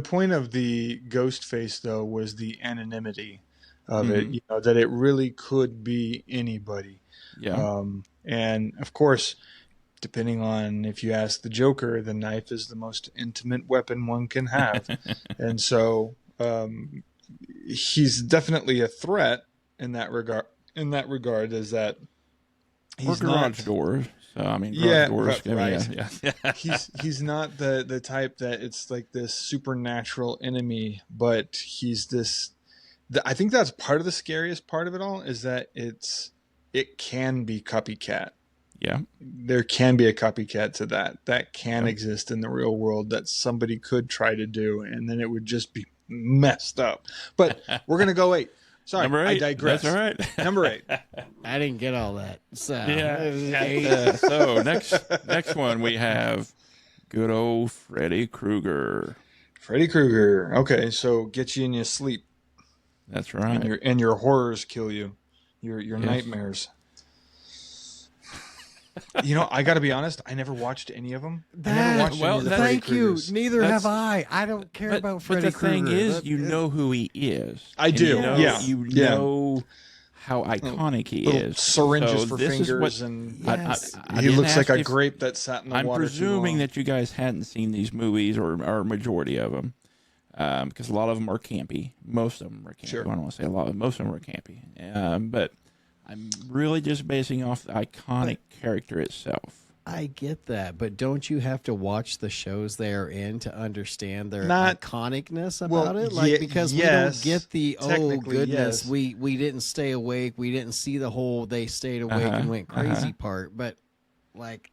point of the ghost face though was the anonymity of it. Mhm. You know that it really could be anybody. Yeah. And of course, depending on if you ask the Joker, the knife is the most intimate weapon one can have, and so he's definitely a threat in that regard. In that regard, is that Or he's garage not. doors. So, I mean, garage Yeah, doors. but- right. Yeah. he's not the type that it's like this supernatural enemy, but he's this. I think that's part of the scariest part of it all is that it can be copycat. Yeah. There can be a copycat to that can Yep. exist in the real world that somebody could try to do, and then it would just be messed up. But we're gonna go 8. Sorry, Number 8. I digress. That's all right. Number 8. I didn't get all that. So Yeah. So next one we have good old Freddy Krueger. Freddy Krueger. Okay, so get you in your sleep. That's right. And your horrors kill you. Your Yes. nightmares. I got to be honest. I never watched any of them. I never watched any of the Freddy Thank you. Kruegers. Neither That's- have I. I don't care about Freddy But the thing Krueger. is, That- you know who he is. I And do, You know, yeah, You yeah. know how iconic he Little is. syringes So for this is fingers, what- and Yes. I he didn't looks like ask a if- grape that sat in the I'm water too presuming long. that you guys hadn't seen these movies or a majority of them, because a lot of them are campy. Most of them are campy. Sure. I don't want to say a lot of them. Most of them are campy. But I'm really just basing off the iconic character itself. I get that, but don't you have to watch the shows they are in to understand their Not- iconicness about well, it? Like, because yes, we don't get the technically, goodness, yes. we didn't stay awake, we didn't see the whole they stayed awake and went crazy part. But like,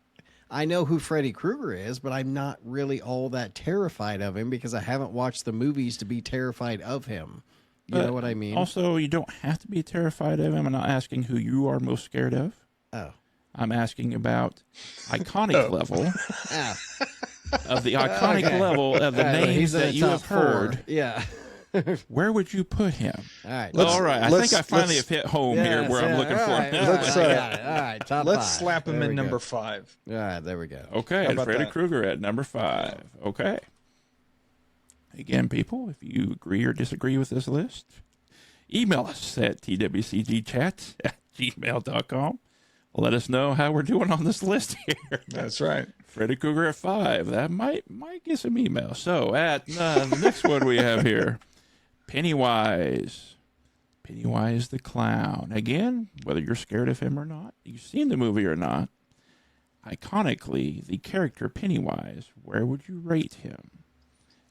I know who Freddy Krueger is, but I'm not really all that terrified of him because I haven't watched the movies to be terrified of him. You know what I mean? Also, you don't have to be terrified of him. I'm not asking who you are most scared of. Oh. I'm asking about iconic level Ah. of the iconic Okay. level of the names He's in that the you top have 4. heard. Yeah. Where would you put him? All right. All right, I think let's- I finally let's- have hit home here where I'm looking for him. Let's, I got it. All right, top Let's 5. slap him There in we number go. 5. All right, there we go. Okay, How about Freddy that? Krueger at number 5. Okay. Again, people, if you agree or disagree with this list, email us at twcgchat@gmail.com. Let us know how we're doing on this list here. That's right. Freddy Krueger at 5. That might get some emails. So at the next one we have here, Pennywise. Pennywise the Clown. Again, whether you're scared of him or not, you've seen the movie or not, iconically, the character Pennywise, where would you rate him?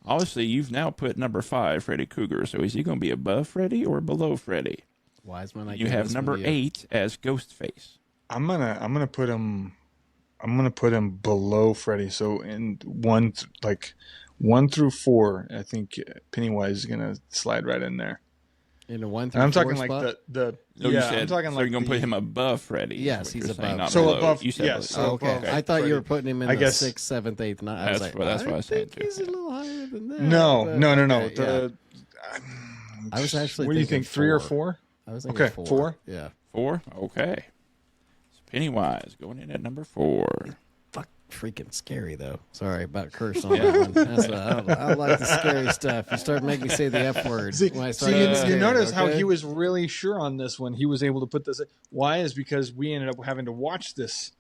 Obviously, you've now put number 5, Freddy Krueger. So is he going to be above Freddy or below Freddy? Wiseman, I You give have this number one to you. 8 as Ghostface. I'm gonna put him below Freddy. So in 1 through 4, I think Pennywise is gonna slide right in there. In the 1 And through I'm 4 talking spot? like the No, you yeah. said, I'm talking so like you're going to put him above Freddy. is Yes, what he's you're saying, above. not So below. above- You said yes, below. so Okay. above I thought you were Freddy. putting him in I the guess- 6th, 7th, 8th, 9th. I was That's like, what I I said think too. he's a little higher than that. No. but- The, okay, I was actually What do you thinking think? 3 or 4. 4? I was thinking Okay, 4. Yeah. 4? Okay. So Pennywise going in at number 4. Fuck, freaking scary though. Sorry about curse on that one. That's I like the scary stuff. You start making me say the F word. See, when I you, start getting scared, notice how okay? he was really sure on this one. He was able to put this. Why is because we ended up having to watch this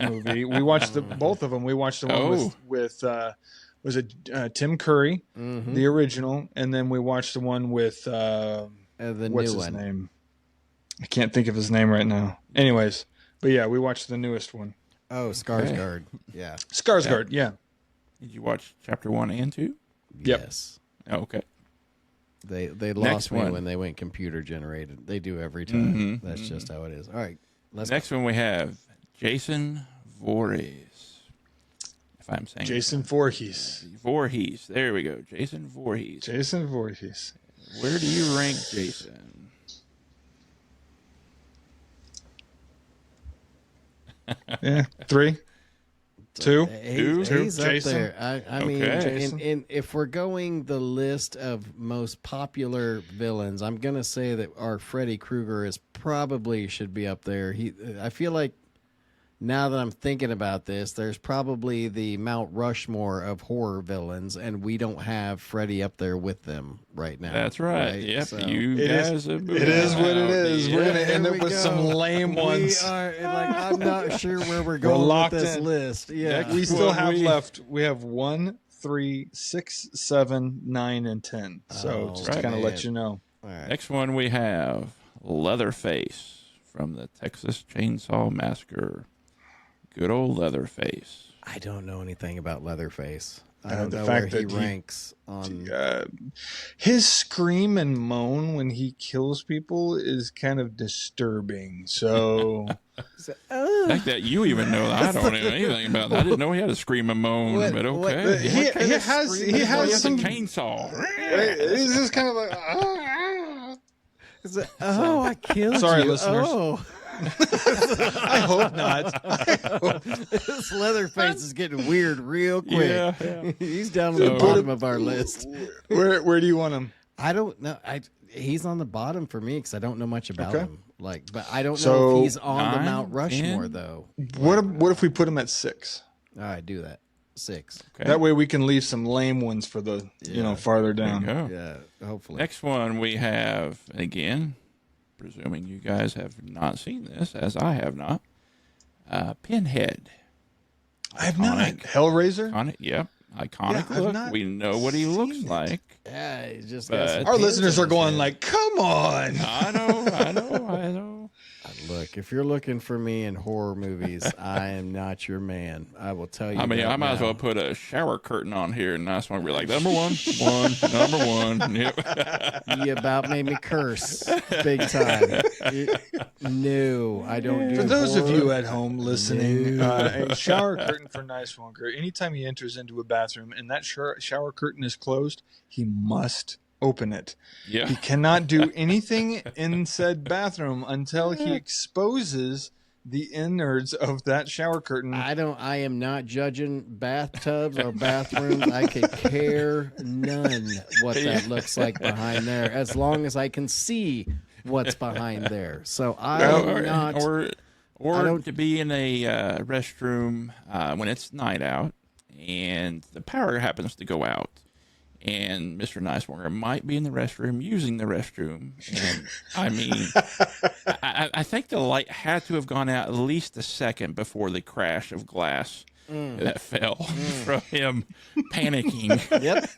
movie. We watched both of them. We watched the one with was it Tim Curry, Mhm. the original, and then we watched the one with The what's new his one. name? I can't think of his name right now. Anyways, but yeah, we watched the newest one, Oh, Skarsgård. Yeah. Skarsgård. Yeah. Did you watch chapter 1 and 2? Yep. Yes. Okay. They Next lost me one. when they went computer generated. They do every time. Mhm, That's just how it is. All right. Let's Next one we have Jason Voorhees. If I'm saying Jason Voorhees. Voorhees. There we go. Jason Voorhees. Jason Voorhees. Where do you rank Jason? Yeah, 3, 2. He's up Jason? there. I mean, Okay. in if we're going the list of most popular villains, I'm gonna say that our Freddy Krueger is probably should be up there. I feel like now that I'm thinking about this, there's probably the Mount Rushmore of horror villains, and we don't have Freddy up there with them right now. That's right. Yep. So- You It is- guys have It is what it is. We're gonna Yeah, end there up we with some go. lame ones. We are like I'm not sure where we're going locked with this in. list. Yeah, We still Well, have we- left. We have 1, 3, 6, 7, 9, and 10. So Oh, just to kind of man. let you know. All right. Next one we have Leatherface from the Texas Chainsaw Massacre. Good old Leatherface. I don't know anything about Leatherface. I Uh, don't the know fact where he that he- ranks on. His scream and moan when he kills people is kind of disturbing. So The fact that you even know that, I don't know anything about that. I didn't know he had a scream and moan, What- but what- okay. he, kind he of has scream he is Oh, he has has a some. chainsaw. He's just kind of like. Oh, I killed Sorry, you. listeners. Oh, I hope not. this Leatherface is getting weird real quick. Yeah. He's down at So- the bottom of our list. Where do you want him? I don't know. He's on the bottom for me because I don't know much about Okay. him. Like, but I don't know So, if he's on the 9, Mount Rushmore 10? though. What if we put him at 6? All right, do that. 6. Okay. That way we can leave some lame ones for the farther There you down. go. Yeah, hopefully. Next one we have, again, presuming you guys have not seen this, as I have not, Pinhead. I have not. Iconic. Hellraiser. Iconic, yep. Iconic Yeah, I've look. not We know what he looks seen it. like. Yeah, it's just But- got some Our pins listeners in are his going head. like, "Come on!" I know. Look, if you're looking for me in horror movies, I am not your man. I will tell you. I mean, that I might as now. well put a shower curtain on here, and that's one be like, number one, number one. Yep. You about made me curse big time. No, I don't do For those of horror. you at home listening, a shower curtain for Nicewonker. Anytime he enters into a bathroom and that shower curtain is closed, he must open it. Yeah. He cannot do anything in said bathroom until he exposes the innards of that shower curtain. I am not judging bathtubs or bathrooms. I could care none what that looks like behind there, as long as I can see what's behind there. So I'm not. I Or don't- to be in a restroom when it's night out and the power happens to go out, and Mr. Nicewanger might be in the restroom using the restroom. And I mean, I think the light had to have gone out at least a second before the crash of glass that fell from him panicking Yep.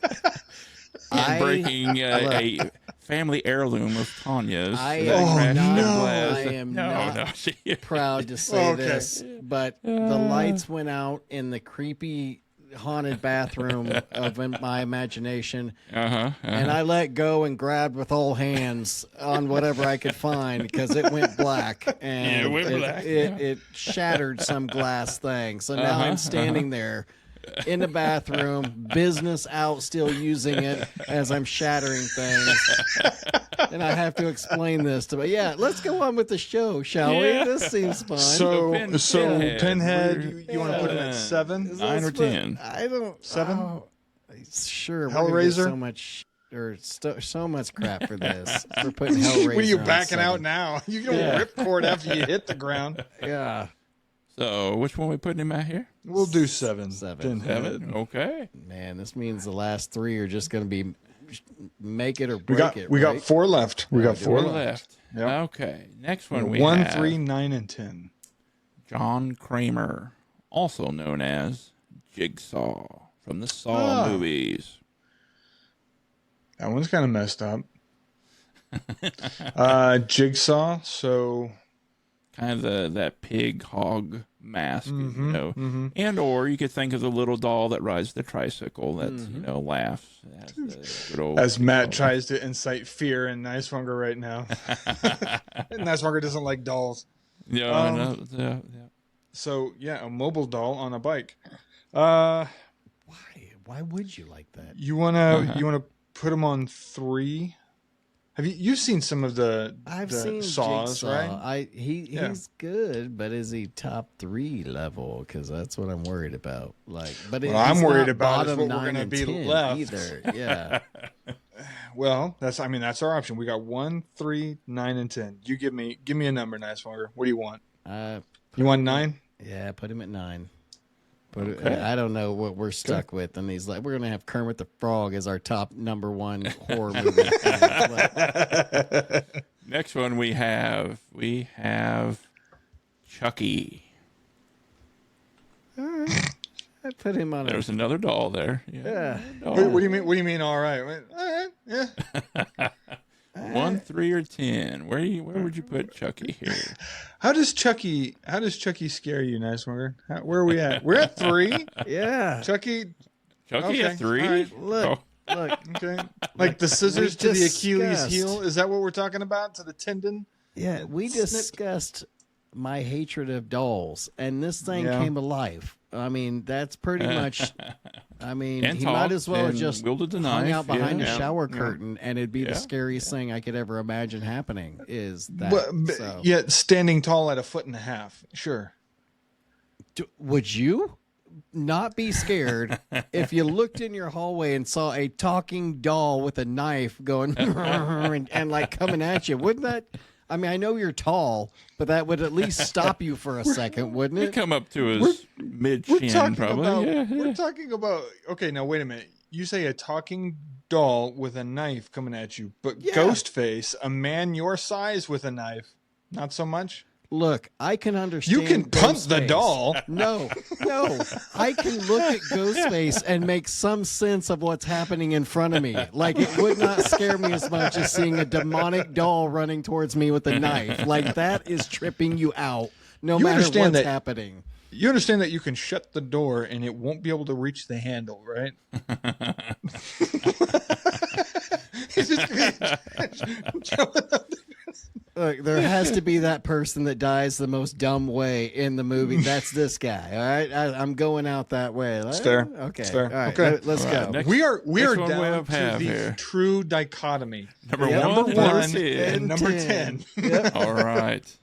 and breaking a family heirloom of Tanya's. I that am crashed not- in glass. I am no, not no. proud to say Okay. this, but the lights went out in the creepy haunted bathroom of my imagination, and I let go and grabbed with all hands on whatever I could find because it went black, and Yeah, it went black, it shattered some glass thing. So now I'm standing there in the bathroom, business out, still using it as I'm shattering things. And I have to explain this to me. Yeah, let's go on with the show, shall Yeah. we? This seems fun. So Pinhead, Pinhead, you want to put him at 7? Is 9 or this what- 10. I don't. 7? Oh, sure. we're gonna get Hellraiser? So much or so much crap for this. For putting Hellraiser. What are you on backing 7. out now? You don't ripcord after you hit the ground. Yeah, So which one we putting him at here? We'll do 7. 7. Pinhead. 7. Okay. man, this means the last 3 are just going to be make it or We break got it. we right? got 4 left. We got 4 4 left. left. Yep. Okay. Next one we 1, have 3, 9, and 10. John Kramer, also known as Jigsaw from the Saw movies. That one's kind of messed up. Jigsaw. So Kind of that pig hog mask, you know. And or you could think of the little doll that rides the tricycle that, you know, laughs. Has the good old as Matt tries to incite fear in Nicewonger right now, Nicewonger doesn't like dolls. Yeah, yeah. So yeah, a mobile doll on a bike. Why would you like that? You wanna put him on 3? Have you've seen some of the I've the seen Saws, Jigsaw. right? He's good, but is he top 3 level? Because that's what I'm worried about. Like, but Well, I'm he's worried not about is bottom what we're 9 gonna and be 10 left. either. Yeah. Well, that's our option. We got 1, 3, 9, and 10. You give me a number, Nicewonger. What do you want? You want 9? Yeah, put him at 9. But Okay. I don't know what we're stuck with, and he's like, we're gonna have Kermit the Frog as our top number 1 horror movie. But Next one we have Chucky. I put him on. There's another doll there. Yeah. What do you mean? What do you mean? All right. All right. Yeah. 1, 3, or 10. Where would you put Chucky here? How does Chucky scare you, Nicewonger? Where are we at? We're at 3. Yeah. Chucky. Chucky Okay, at 3? all right. Look. Oh, Look. Okay. Like the scissors to the Achilles discussed. heel. Is that what we're talking about? To the tendon? Yeah, we Snip. discussed my hatred of dolls, and this thing Yeah. came alive. I mean, that's pretty much. I mean, And he might talked as well have and just wielded the hung knife, out behind yeah. a shower Yeah. curtain, and it'd be Yeah. the scariest thing I could ever imagine happening. Is that? But so. yet standing tall at 1.5 feet. Sure. Would you not be scared if you looked in your hallway and saw a talking doll with a knife going and like coming at you? Wouldn't that? I mean, I know you're tall, but that would at least stop you for a second, wouldn't He it? come up to his mid chin, probably. Yeah, We're talking about. Okay, now wait a minute. You say a talking doll with a knife coming at you, but Yeah. Ghostface, a man your size with a knife, not so much. Look, I can understand. You can punt the Ghostface. doll. No. I can look at Ghostface and make some sense of what's happening in front of me. Like, it would not scare me as much as seeing a demonic doll running towards me with a knife. Like, that is tripping you out, no You matter understand what's that- happening. You understand that you can shut the door and it won't be able to reach the handle, right? He's just jumping up. Look, there has to be that person that dies the most dumb way in the movie. That's this guy. All right, I'm going out that way. It's fair. Okay. It's fair. All right. Okay. Let's All go. right, next- We are Next one we down to have the here. true dichotomy. Number Yep. one, Number and number one 10. and number 10. Yep. All right.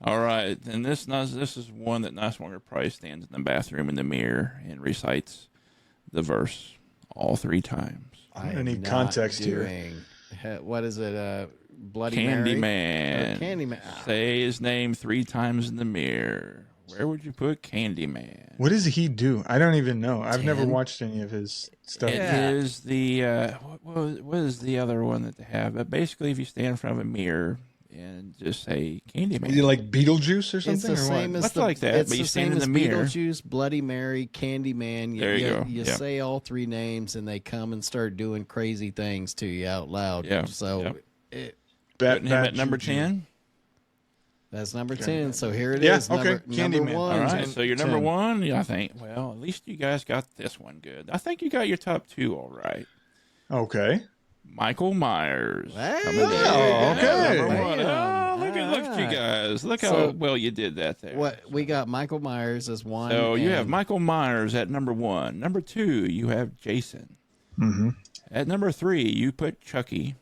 All right. And this is one that Niswanger probably stands in the bathroom in the mirror and recites the verse all 3 times. I'm gonna am need not context here. doing- What is it? Bloody Mary? Candyman. Candyman. Say his name 3 times in the mirror. Where would you put Candyman? What does he do? I don't even know. I've never 10? watched any of his stuff. It is the what is the other one that they have? But basically, if you stand in front of a mirror and just say Candyman, Is it like Beetlejuice or It's something? the or same what? as Much the, like that, It's but you the stand same in as the mirror. Beetlejuice, Bloody Mary, Candyman. There you go. You Yep. say all 3 names, and they come and start doing crazy things to you out loud. Yeah. So Yep. Putting him Bad at number juju. 10. that's number 10. So here it Yeah, is. okay. Number Candyman. 1. All right, 10, so you're number 10. 1. Yeah, I think. Well, at least you guys got this one good. I think you got your top 2 all right. Okay. Michael Myers. Hey. coming in Oh, at okay. number 1. Bam. Oh, look at you Alright. guys. Look how So- well you did that there. What we got? Michael Myers as 1. So you have and- Michael Myers at number 1. Number 2, you have Jason. Mm-hmm. At number 3, you put Chucky.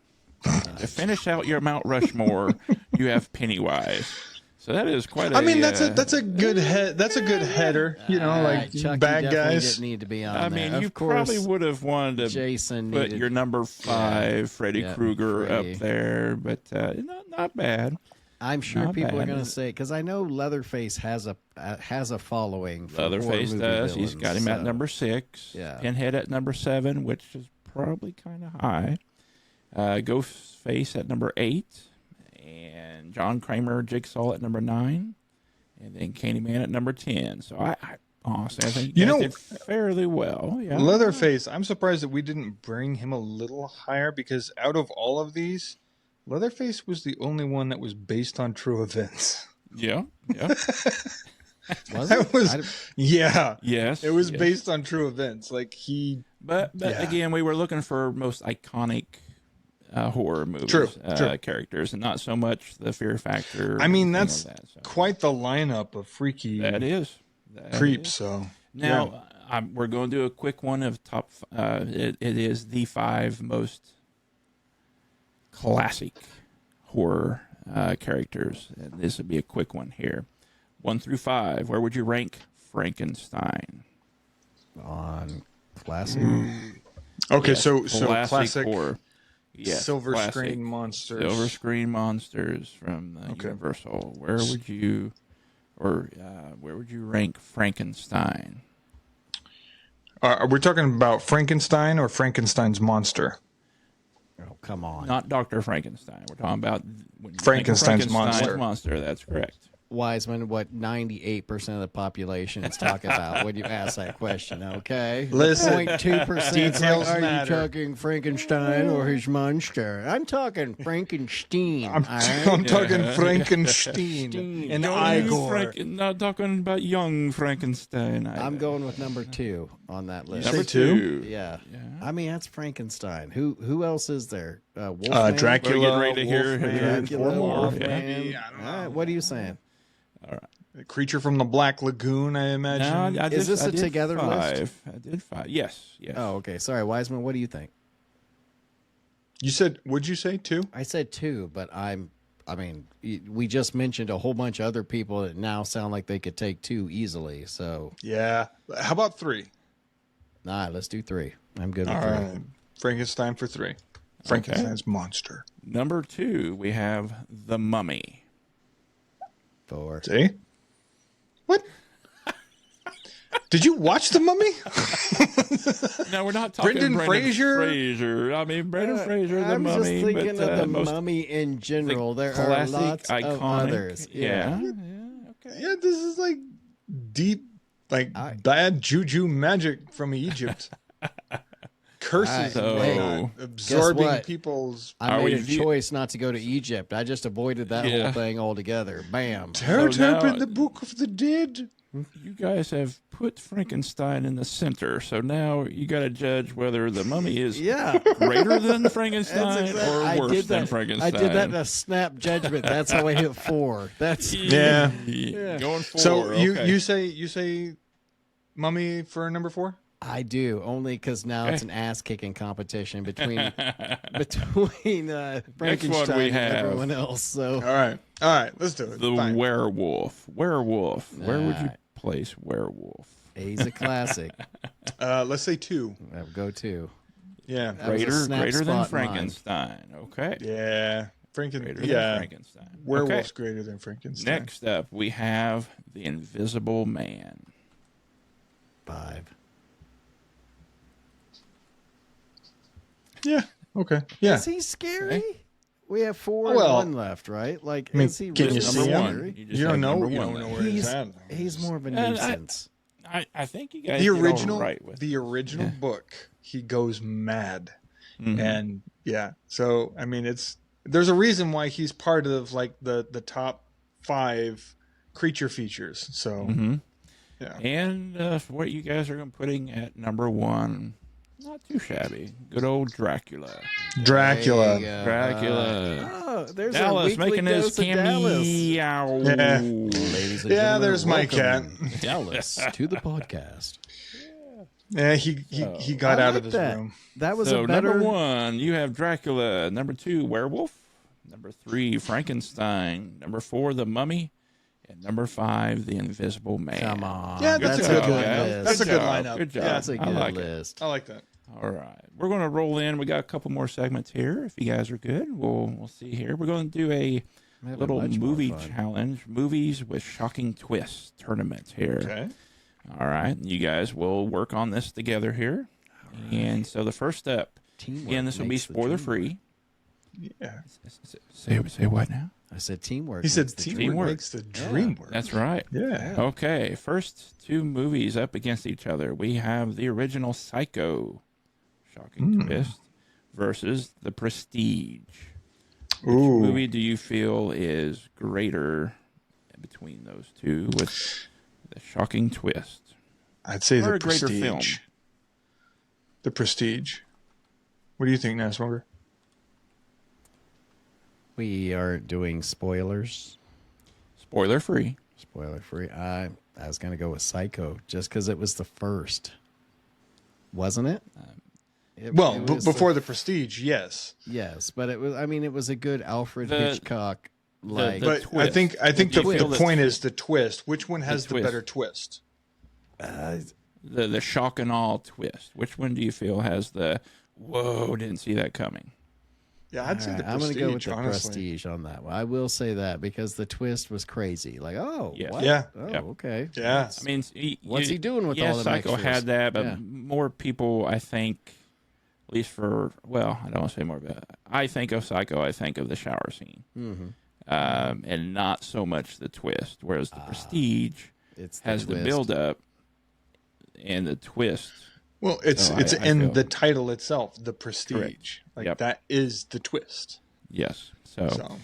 To finish out your Mount Rushmore, you have Pennywise. So that is quite a. I mean, that's a good head. That's a good header. You know, like Chucky bad definitely guys. didn't need to be on I there. mean, Of you course, probably would have wanted to Jason put needed your number 5, Freddy Yeah, Krueger, Freddy. up there, but not bad. I'm sure Not people are bad. going to say, because I know Leatherface has a following. For horror Leatherface movie does. He's villains, got him at so- number 6. Yeah. Pinhead at number 7, which is probably kind of high. Ghostface at number 8, and John Kramer Jigsaw at number 9, and then Candyman at number 10. So I honestly, I think You guys know- did fairly well. Yeah. Leatherface. I'm surprised that we didn't bring him a little higher because out of all of these, Leatherface was the only one that was based on true events. Yeah. Yeah. Was That it? was- I d- Yeah, Yes. it was yes. based on true events. Like he. But Yeah. again, we were looking for most iconic horror movies, True, true. characters, and not so much the fear factor. I mean, and that's things like that, so. quite the lineup of freaky That is That creeps. is. So Now we're going to do a quick one of top. It is the 5 most classic horror characters, and this would be a quick one here. 1 through 5. Where would you rank Frankenstein? on classic. okay, Yes, so classic horror. Yes, silver classic. screen monsters. Silver screen monsters from Okay. Universal. Where would you, where would you rank Frankenstein? Are we talking about Frankenstein or Frankenstein's monster? Oh, come on. Not Dr. Frankenstein. We're talking about when you Frankenstein's think monster. Monster. That's correct. Wiseman, what 98% of the population is talking about when you ask that question, okay? Listen, 0.2%. details Are matter. you talking Frankenstein or his monster? I'm talking Frankenstein. I'm, all right? I'm talking Frankenstein and Igor. Not talking about young Frankenstein. I'm going with number 2 on that list. number say two? 2. Yeah. Yeah. I mean, that's Frankenstein. Who else is there? Wolfman? Dracula. We're getting ready to hear Wolfman, Dracula, four more, Wolfman. maybe. I don't All right, know. what are you saying? A creature from the Black Lagoon, I imagine. No, I Is did- this I a did together 5. list? I did 5. Yes. Yes. Oh, okay. Sorry, Wiseman. What do you think? You said, would you say 2? I said 2, but I mean, we just mentioned a whole bunch of other people that now sound like they could take 2 easily. So, Yeah. How about 3? let's do 3. I'm good with All 3. right. Frankenstein for 3. Frankenstein's monster. Number 2, we have The Mummy. 4. See? What? Did you watch The Mummy? No, we're not talking Brendan Fraser? Fraser. I mean, Brendan Fraser, The I'm Mummy. just thinking but, of the most Mummy in general. There are classic, lots iconic. of others. Yeah. Okay. Yeah, this is like deep, like bad juju magic from Egypt. Curses So- and absorbing what? people's I Are made we a view- choice not to go to Egypt. I just avoided that Yeah. whole thing altogether. Bam. terror So now- in the Book of the Dead. You guys have put Frankenstein in the center, so now you got to judge whether The Mummy is Yeah. greater than Frankenstein or I worse did than that. Frankenstein. I did that in a snap judgment. That's how I hit 4. That's Yeah. Going forward. So okay. you say Mummy for number 4? I do, only because now Okay. it's an ass kicking competition between Next Frankenstein one we and have. everyone else. So All right, let's do it. The Fine. werewolf. Where would you Alright. place werewolf? he's a classic. Let's say 2. That would go to. Yeah, That was a snap Greater than spot in mine. Frankenstein. Okay. yeah, Greater than yeah. Frankenstein. Werewolf's Okay. greater than Frankenstein. Next up, we have The Invisible Man. 5. Yeah. Okay. Yeah. Is he scary? Okay. We have 4 Well, and 1 left, right? Like, I mean, is he can you really see number him? one. scary? just You have don't know. number You one don't know there. where he's at. He's more of a And I- nuisance. I think you guys The did all original, right with the original book, he goes mad, Mhm. and yeah. So I mean, there's a reason why he's part of like the top 5 creature features. So Mhm. yeah. And for what you guys are putting at number 1, not too shabby. Good old Dracula. Dracula. There you go. Dracula. Oh, there's Dallas our weekly making his dose of Dallas. cameo. Yeah. Ladies and Yeah, gentlemen, there's my welcome, Dallas, to the podcast. Yeah, he got I out like of his that. room. That was So a better. number 1, you have Dracula. Number 2, werewolf. Number 3, Frankenstein. Number 4, the Mummy. And number 5, the Invisible Man. Come on. Yeah, that's that's a a good good list. That's a good job. lineup. Good job. Yeah. That's a I good like it. list. I like that. All right, we're going to roll in. We got a couple more segments here. If you guys are good, we'll see here. We're going to do a Having little much more movie fun. challenge, movies with shocking twists tournament here. Okay. All right, you guys will work on this together here. And so the first step, Teamwork again, this will be makes the dream spoiler work. free. Yeah. Say what now? I said teamwork. He said makes the dream teamwork Teamwork. makes the dream work. That's right. Yeah. Okay, first 2 movies up against each other. We have the original Psycho, shocking twist, versus The Prestige. Which Ooh. movie do you feel is greater between those two with the shocking twist? I'd say Or the a greater Prestige. film. The Prestige. What do you think, Nasmonger? We are doing spoilers. Spoiler free. Spoiler free. I was gonna go with Psycho just because it was the first, wasn't it? Well, it was before the Prestige, yes. yes, but it was. I mean, it was a good Alfred The- Hitchcock. Like the But twist. I think Do you the feel the point is the twist. Which one has the twist. better twist? The shock and awe twist. Which one do you feel has the whoa, didn't see that coming? Yeah, I'd say the I'm Prestige. gonna go with the honestly. Prestige on that one. I will say that because the twist was crazy. Like, oh, Yes. what? Yeah. Oh, Yep. okay. Yeah. I mean, What's he doing with yeah, all them Psycho extras? had that, but Yeah. more people, I think, at least for, well, I don't want to say more, but I think of Psycho, I think of the shower scene. Mm-hmm. And not so much the twist. Whereas the Prestige It's has the twist. build up and the twist. Well, it's Oh, it's I in feel- the title itself, the Prestige. Correct. Like Yep. that is the twist. Yes. So, So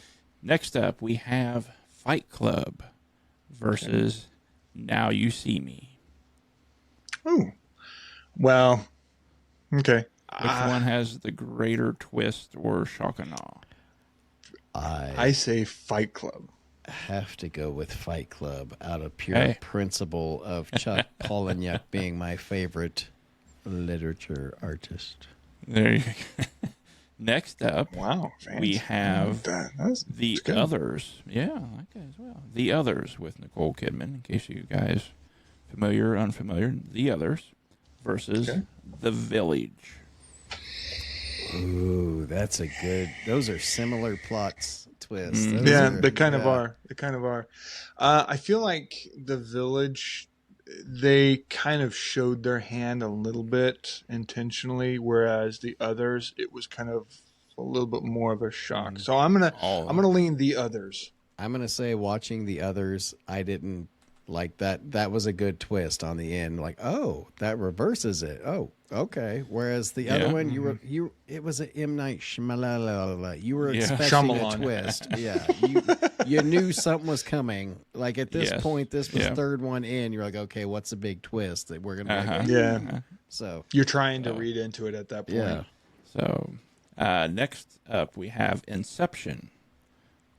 next up, we have Fight Club versus Now You See Me. ooh. Well, okay. Which one has the greater twist or shock and awe? I say Fight Club. have to go with Fight Club out of pure Hey. principle of Chuck Palahniuk being my favorite literature artist. There you go. Next up, Wow. Fancy. we have That's The good. Others. Yeah, I like that as well. The Others with Nicole Kidman, in case you guys familiar or unfamiliar. The Others versus Okay. The Village. Ooh, that's a good. Those are similar plots twists. Those Yeah, are- they kind of yeah. are. They kind of are. I feel like The Village, they kind of showed their hand a little bit intentionally, whereas the others, it was kind of a little bit more of a shock. So I'm gonna lean The Others. I'm gonna say watching the others, I didn't like that. That was a good twist on the end. Like, oh, that reverses it. Oh, okay. Whereas the other Yeah. one, it was an M Night Shyamalan. You were Yeah. expecting Shyamalan. a twist. Yeah, you knew something was coming. Like at this Yes. point, this was Yeah. third one in. You're like, okay, what's the big twist that we're gonna? Uh-huh. Like, Yeah. So You're trying to read into it at that point. yeah, So next up, we have Inception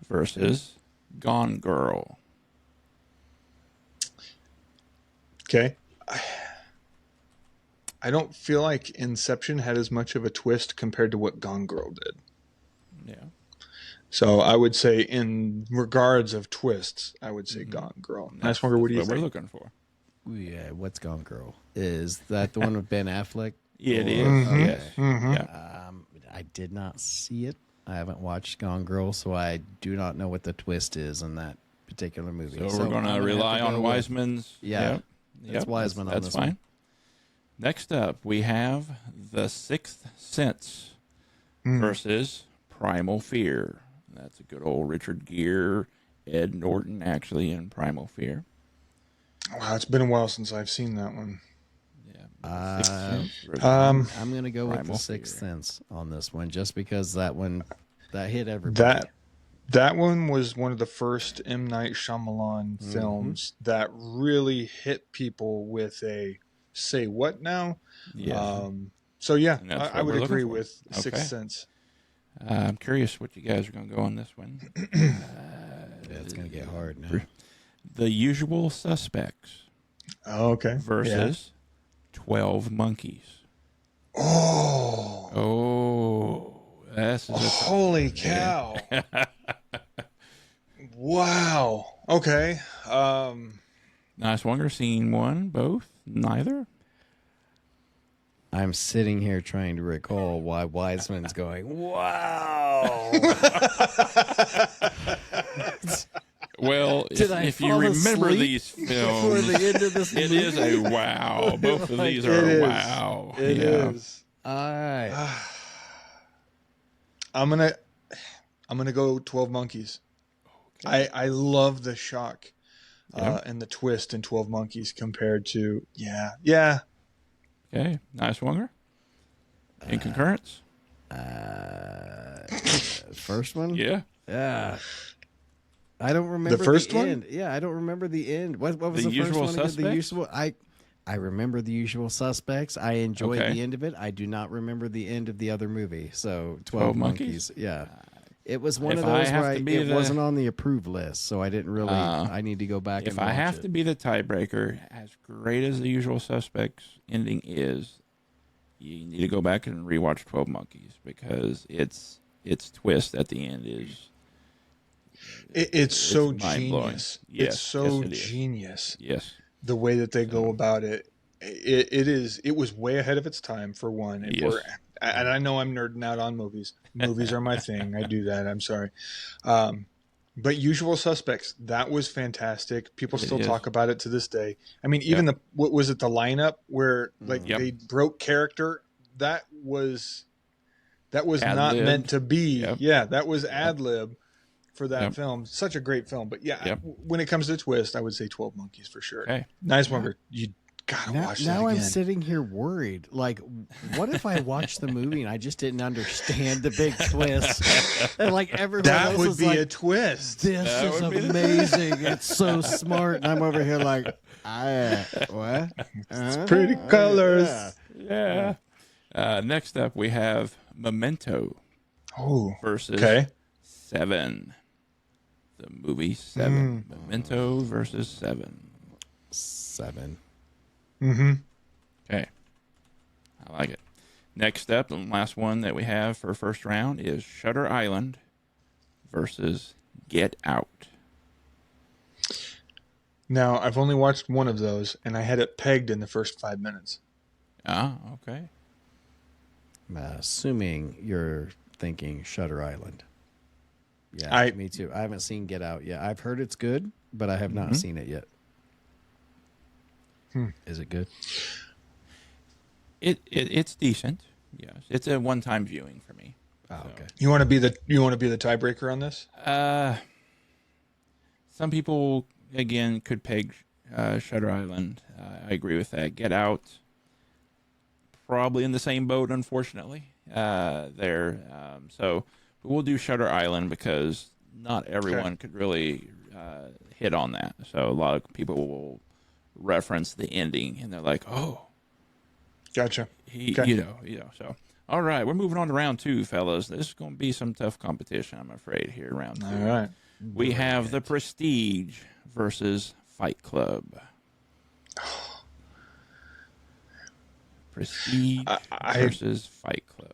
versus Gone Girl. Okay. I don't feel like Inception had as much of a twist compared to what Gone Girl did. Yeah. So I would say, in regards of twists, I would say Gone Girl. Nice Wonder, what do you That's what we're think? looking for. yeah. What's Gone Girl? Is that the one with Ben Affleck? Yeah, it is. Mm-hmm. Yes. Yeah. I did not see it. I haven't watched Gone Girl, so I do not know what the twist is in that particular movie. So we're going I'm to gonna rely have to on go with- Wiseman's. Yeah. Yep. It's Wiseman on That's this fine. one. Next up, we have The Sixth Sense versus Primal Fear. That's a good old Richard Gere, Ed Norton, actually, in Primal Fear. Wow, it's been a while since I've seen that one. Yeah. Sixth Sense versus- I'm going to go with Primal the Sixth Fear. Sense on this one, just because that one that hit everybody. That one was one of the first M. Night Shyamalan films that really hit people with a "say what now?" Yeah. So yeah, And that's I what would we're agree looking for. with Okay. Sixth Sense. I'm curious what you guys are going to go on this one. It's going to get hard now. The Usual Suspects Oh, okay. versus 12 Monkeys. Yeah. Oh, Oh, that's holy cow! Wow. Okay. Nice Wonger, seen one, both, neither. I'm sitting here trying to recall why Wiseman's going, wow. Well, Did I if you fall remember asleep these Before films, the end of this it movie? is a wow. Both of these It are is. wow. It is. Yeah. I'm gonna go 12 Monkeys. I love the shock and the twist in 12 Monkeys compared to yeah. Okay, nice Wonger. In concurrence? First one? Yeah. Yeah. I don't remember the first one? end. Yeah, I don't remember the end. What was The the, first Usual one? again? The Suspects? usual. I remember The Usual Suspects. I enjoyed Okay. the end of it. I do not remember the end of the other movie. So 12 12 Monkeys. Yeah. It was one If of I those have where to be it the- wasn't on the approved list, so I didn't really. I need to go back If and I watch have it. to be the tiebreaker, as great as The Usual Suspects ending is, you need to go back and rewatch 12 Monkeys because its twist at the end is It's so mind-blowing. genius. Yes, It's so yes, it is. genius yes. the way that they go about it. It was way ahead of its time for one. Yes. And I know I'm nerding out on movies. Movies are my thing. I do that. I'm sorry. But Usual Suspects, that was fantastic. People It still is. talk about it to this day. I mean, even what was it, the lineup where like Yep. they broke character? That was not Ad-libbed. meant to be. Yep. Yeah, that was ad lib for that Yep. film. Such a great film. But yeah, Yep. when it comes to twist, I would say 12 Monkeys for sure. Okay. Nice one. You gotta Now, watch that now I'm again. sitting here worried. Like, what if I watched the movie and I just didn't understand the big twist? And like everyone That else would was be like, a twist. "This That is would be the- amazing! It's so smart." And I'm over here like, what? Pretty colors. Yeah. Yeah. Next up, we have Memento Oh, versus okay. Seven. The movie Seven. Memento versus Seven. 7. Mm-hmm. Okay. I like it. Next up, and last one that we have for first round is Shutter Island versus Get Out. Now, I've only watched one of those, and I had it pegged in the first 5 minutes. Ah, okay. Assuming you're thinking Shutter Island. Yeah, me too. I haven't seen Get Out yet. I've heard it's good, but I have not seen it yet. Is it good? It's decent. Yes, it's a one-time viewing for me. Oh, okay. You want to be the tiebreaker on this? Some people again could peg Shutter Island. I agree with that. Get Out, probably in the same boat, unfortunately. So we'll do Shutter Island because not everyone could really hit on that. So a lot of people will reference the ending, and they're like, "Oh, Gotcha. you know." So, all right, we're moving on to round 2, fellas. This is going to be some tough competition, I'm afraid. Here, round 2. All right. We have The Prestige versus Fight Club. Prestige versus Fight Club.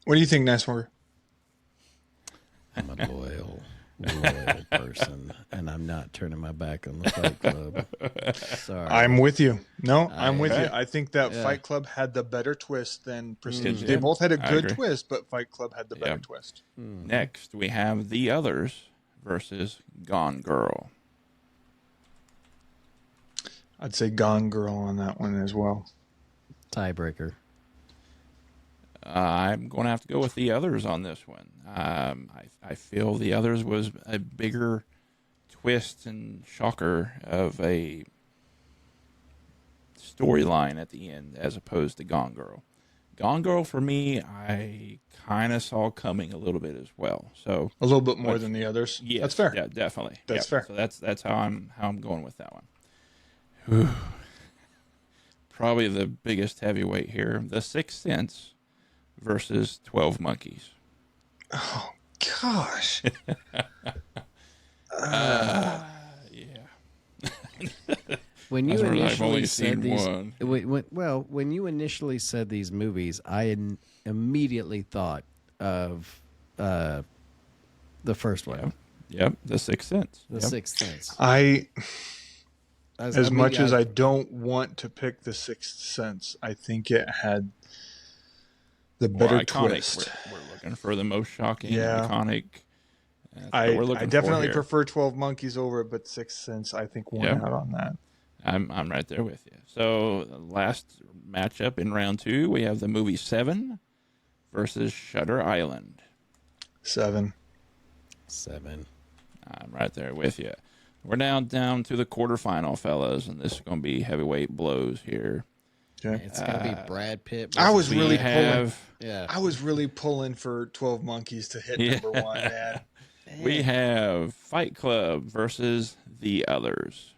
What do you think, Nicewanger? I'm a loyal person, and I'm not turning my back on the Fight Club. Sorry. I'm with you. No, I'm with you. I think that Fight Club had the better twist than Prestige. They both had a good twist, but Fight Club had the better twist. Next, we have The Others versus Gone Girl. I'd say Gone Girl on that one as well. Tiebreaker. I'm going to have to go with The Others on this one. I feel The Others was a bigger twist and shocker of a storyline at the end as opposed to Gone Girl. Gone Girl, for me, I kind of saw coming a little bit as well. So a little bit more than The Others. Yes, that's fair. Yeah, definitely. That's fair. So that's how I'm going with that one. Whew. Probably the biggest heavyweight here, The Sixth Sense versus 12 Monkeys. Oh gosh. Yeah. When you I've only initially seen said these, one. when you initially said these movies, I immediately thought of the first one, Yep. The Sixth Sense. The Sixth Sense. As much as I don't want to pick The Sixth Sense, I think it had the better iconic. twist. We're looking for the most shocking, Yeah. iconic. I definitely prefer 12 Monkeys over it, but Sixth Sense, I think, won out on that. I'm right there with you. So the last matchup in round 2, we have the movie Seven versus Shutter Island. Seven. I'm right there with you. We're down to the quarterfinal, fellas, and this is going to be heavyweight blows here. Okay. It's gonna be Brad Pitt. I was really pulling for 12 Monkeys to hit number 1, man. We have Fight Club versus The Others.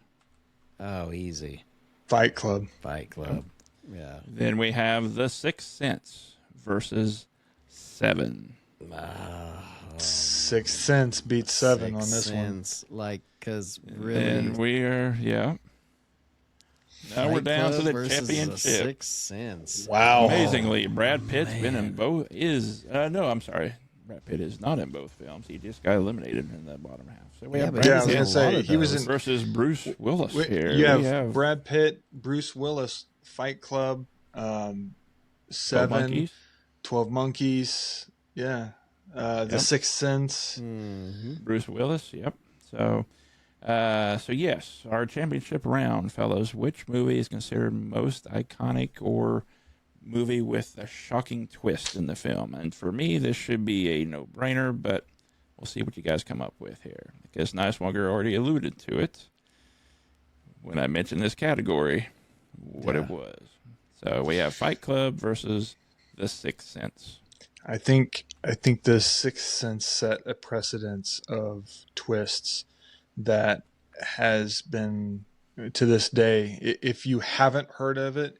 Oh, easy. Fight Club. Yeah. Then we have The Sixth Sense versus Seven. Sixth Sense beats Seven on this one. Like, because really, And we are, Now we're down to the championship. Sixth Sense. Wow. Amazingly, Brad Pitt's been in both. I'm sorry. Brad Pitt is not in both films. He just got eliminated in the bottom half. So we have but Brad I was Pitt going to say, he was in. versus Bruce Willis here. You have Brad Pitt, Bruce Willis, Fight Club, 7, 12 Monkeys. Yeah. The Sixth Sense. Bruce Willis. Yep. So yes, our championship round, fellows. Which movie is considered most iconic or movie with a shocking twist in the film? And for me, this should be a no-brainer, but we'll see what you guys come up with here. Because Nicewanger already alluded to it when I mentioned this category, what it was. So we have Fight Club versus The Sixth Sense. I think The Sixth Sense set a precedence of twists that has been, to this day, if you haven't heard of it,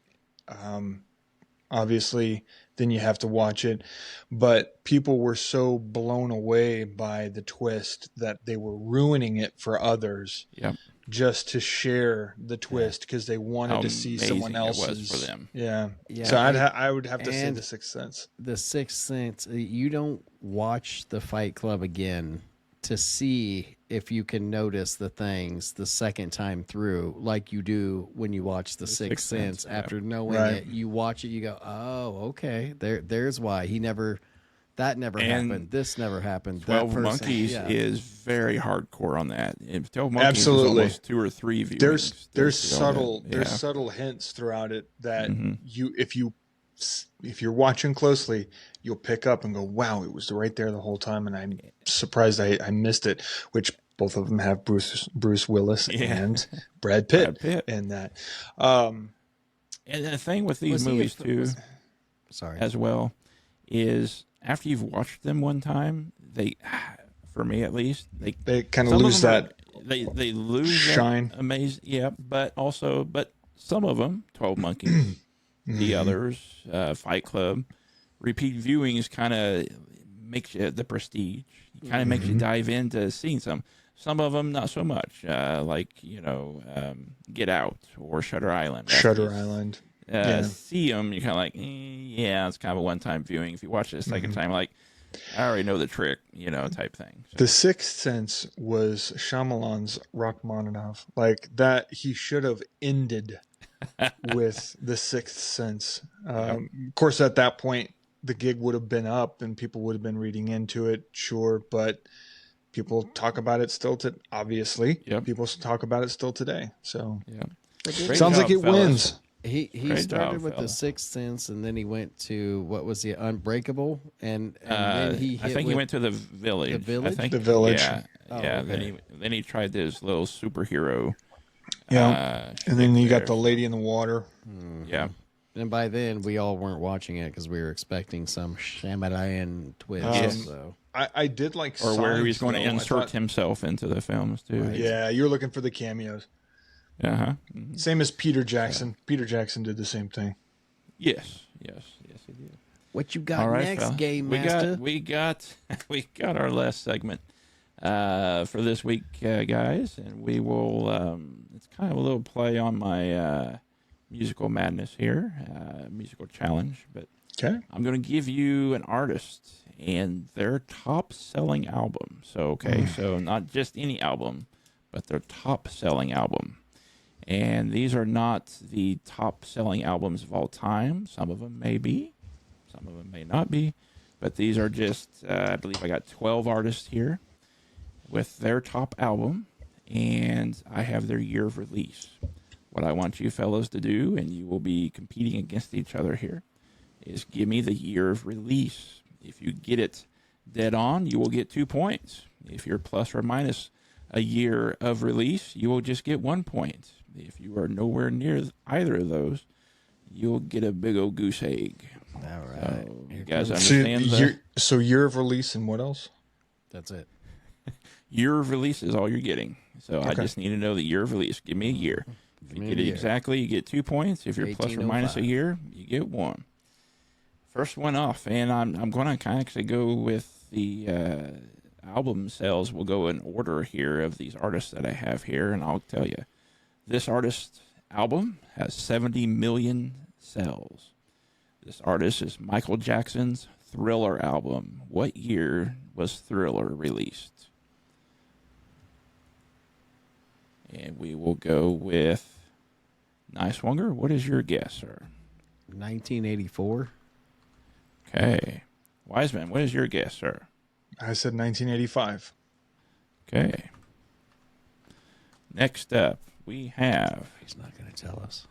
obviously then you have to watch it, but people were so blown away by the twist that they were ruining it for others. Yep. Just to share the twist because they wanted to see someone else's. It was for them. Yeah. Yeah. So I would have to say The Sixth Sense. The Sixth Sense. You don't watch the Fight Club again to see if you can notice the things the second time through, like you do when you watch The Sixth Sense. After knowing Right. it, you watch it, you go, "Oh, okay. There's why that never And happened. This never happened." 12 that person, Monkeys yeah. is very hardcore on that. If 12 Monkeys Absolutely. is almost 2 or 3 viewings. There's to all that. subtle there's Yeah. subtle hints throughout it that Mhm. if you're watching closely, you'll pick up and go, wow, it was right there the whole time, and I'm surprised I missed it. Which both of them have Bruce Willis Yeah. and Brad Pitt, Brad Pitt. in that. And the thing with these Was he a- movies too, Sorry. as well, is after you've watched them one time, they, for me at least, They kind of some lose them are- that. they lose shine. That amazing, yeah. But some of them, 12 Monkeys, the others, Fight Club, repeat viewings kind of makes you the Prestige. Kind of makes you dive into seeing some. Some of them not so much, like Get Out or Shutter Island. Shutter Island. Yeah. See them, you're kind of like, yeah, it's kind of a one-time viewing. If you watch it a second time, like, I already know the trick, type thing. So, The Sixth Sense was Shyamalan's Rachmaninoff. Like that, he should have ended with The Sixth Sense. Of course, at that point, the gig would have been up and people would have been reading into it, sure, but people talk about it still. Obviously, Yep. people talk about it still today. So yeah. sounds like it fellas. wins. He Great started job, with fella. The Sixth Sense, and then he went to what was the Unbreakable, and then he hit I think he with- went to the Village. The Village? I think, The Village. Yeah, Oh, yeah. okay. Then he tried this little superhero. Yeah, and then shtick you got there. the Lady in the Water. Yeah. And by then, we all weren't watching it because we were expecting some Shyamalan twist. Yes. So I did like Or where he was Signs, going to though. I insert thought- himself into the films too. Yeah, you're looking for the cameos. Uh-huh. Same as Peter Jackson. Peter Jackson did the same thing. Yes, he did. what you got All right, next, fella. Game Master? We got our last segment for this week, guys, and we will. It's kind of a little play on my musical madness here, musical challenge, but Okay. I'm going to give you an artist and their top-selling album. So so not just any album, but their top-selling album. And these are not the top-selling albums of all time. Some of them may be. Some of them may not be. But these are just, I believe I got 12 artists here with their top album. And I have their year of release. What I want you fellows to do, and you will be competing against each other here, is give me the year of release. If you get it dead on, you will get 2 points. If you're plus or minus a year of release, you will just get 1 point. If you are nowhere near either of those, you'll get a big old goose egg. All right. So, you Here guys comes- understand the year of release and what else? That's it. year of release is all you're getting. So I Okay. just need to know the year of release. Give me a year. If you me get a it year. exactly, you get 2 points. If you're plus or minus a 1805. year, you get 1. First one off, and I'm going to kind of actually go with the album sales. We'll go in order here of these artists that I have here, and I'll tell you. This artist's album has 70 million sales. This artist is Michael Jackson's Thriller album. What year was Thriller released? And we will go with Niswonger. What is your guess, sir? 1984. Okay. Wiseman, what is your guess, sir? I said 1985. Okay. Next up, we have, He's not going to tell us.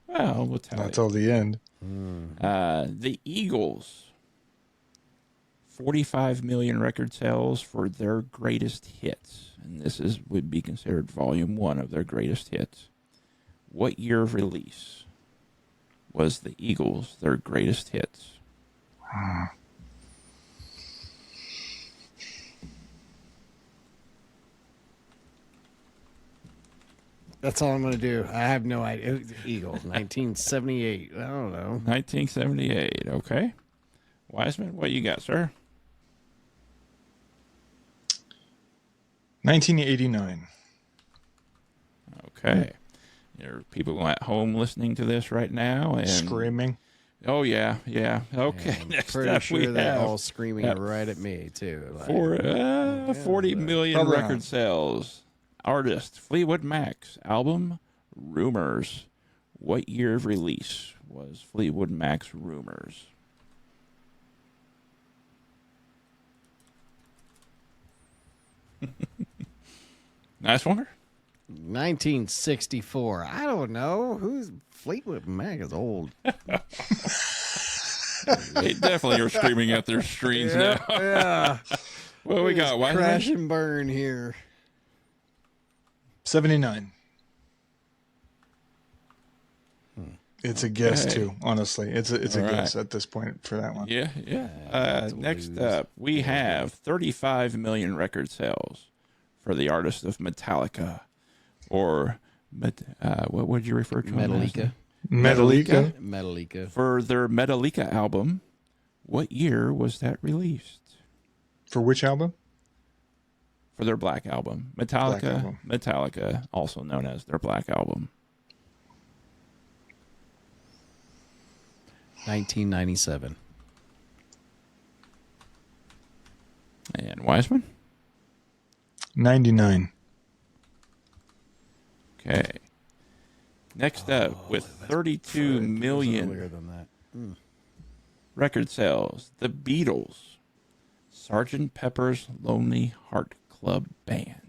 well, we'll tell Not you. till the end. The Eagles, 45 million record sales for their greatest hits. And this would be considered volume 1 of their greatest hits. What year of release was the Eagles their greatest hits? That's all I'm going to do. I have no idea. Eagles, 1978. I don't know. 1978. Okay. Wiseman, what you got, sir? 1989. Okay. There are people at home listening to this right now, and Screaming. Oh yeah, yeah. Okay. And Next pretty up, sure we they're have all screaming right at me too. Like, for 40 million Probably record not. sales. Artist Fleetwood Mac's album Rumors. What year of release was Fleetwood Mac's Rumors? Nice one. 1964. I don't know who's Fleetwood Mac is old. They definitely are screaming at their screens now. Yeah, What we got? Wiseman? crash and burn here. 79. It's a guess Okay. too. Honestly, it's a All right. guess at this point for that one. Yeah, yeah. that's a Next lose. up, we have 35 million record sales for the artist of Metallica, or what would you refer to him as? Metallica. Metallica. Metallica. For their Metallica album. What year was that released? For which album? For their Black album, Metallica. Black Album. Metallica, also known as their Black album. 1997. And Wiseman. 99. Okay. Next up, with 32 Earlier million than that. record sales, the Beatles, Sgt. Pepper's Lonely Heart Club Band.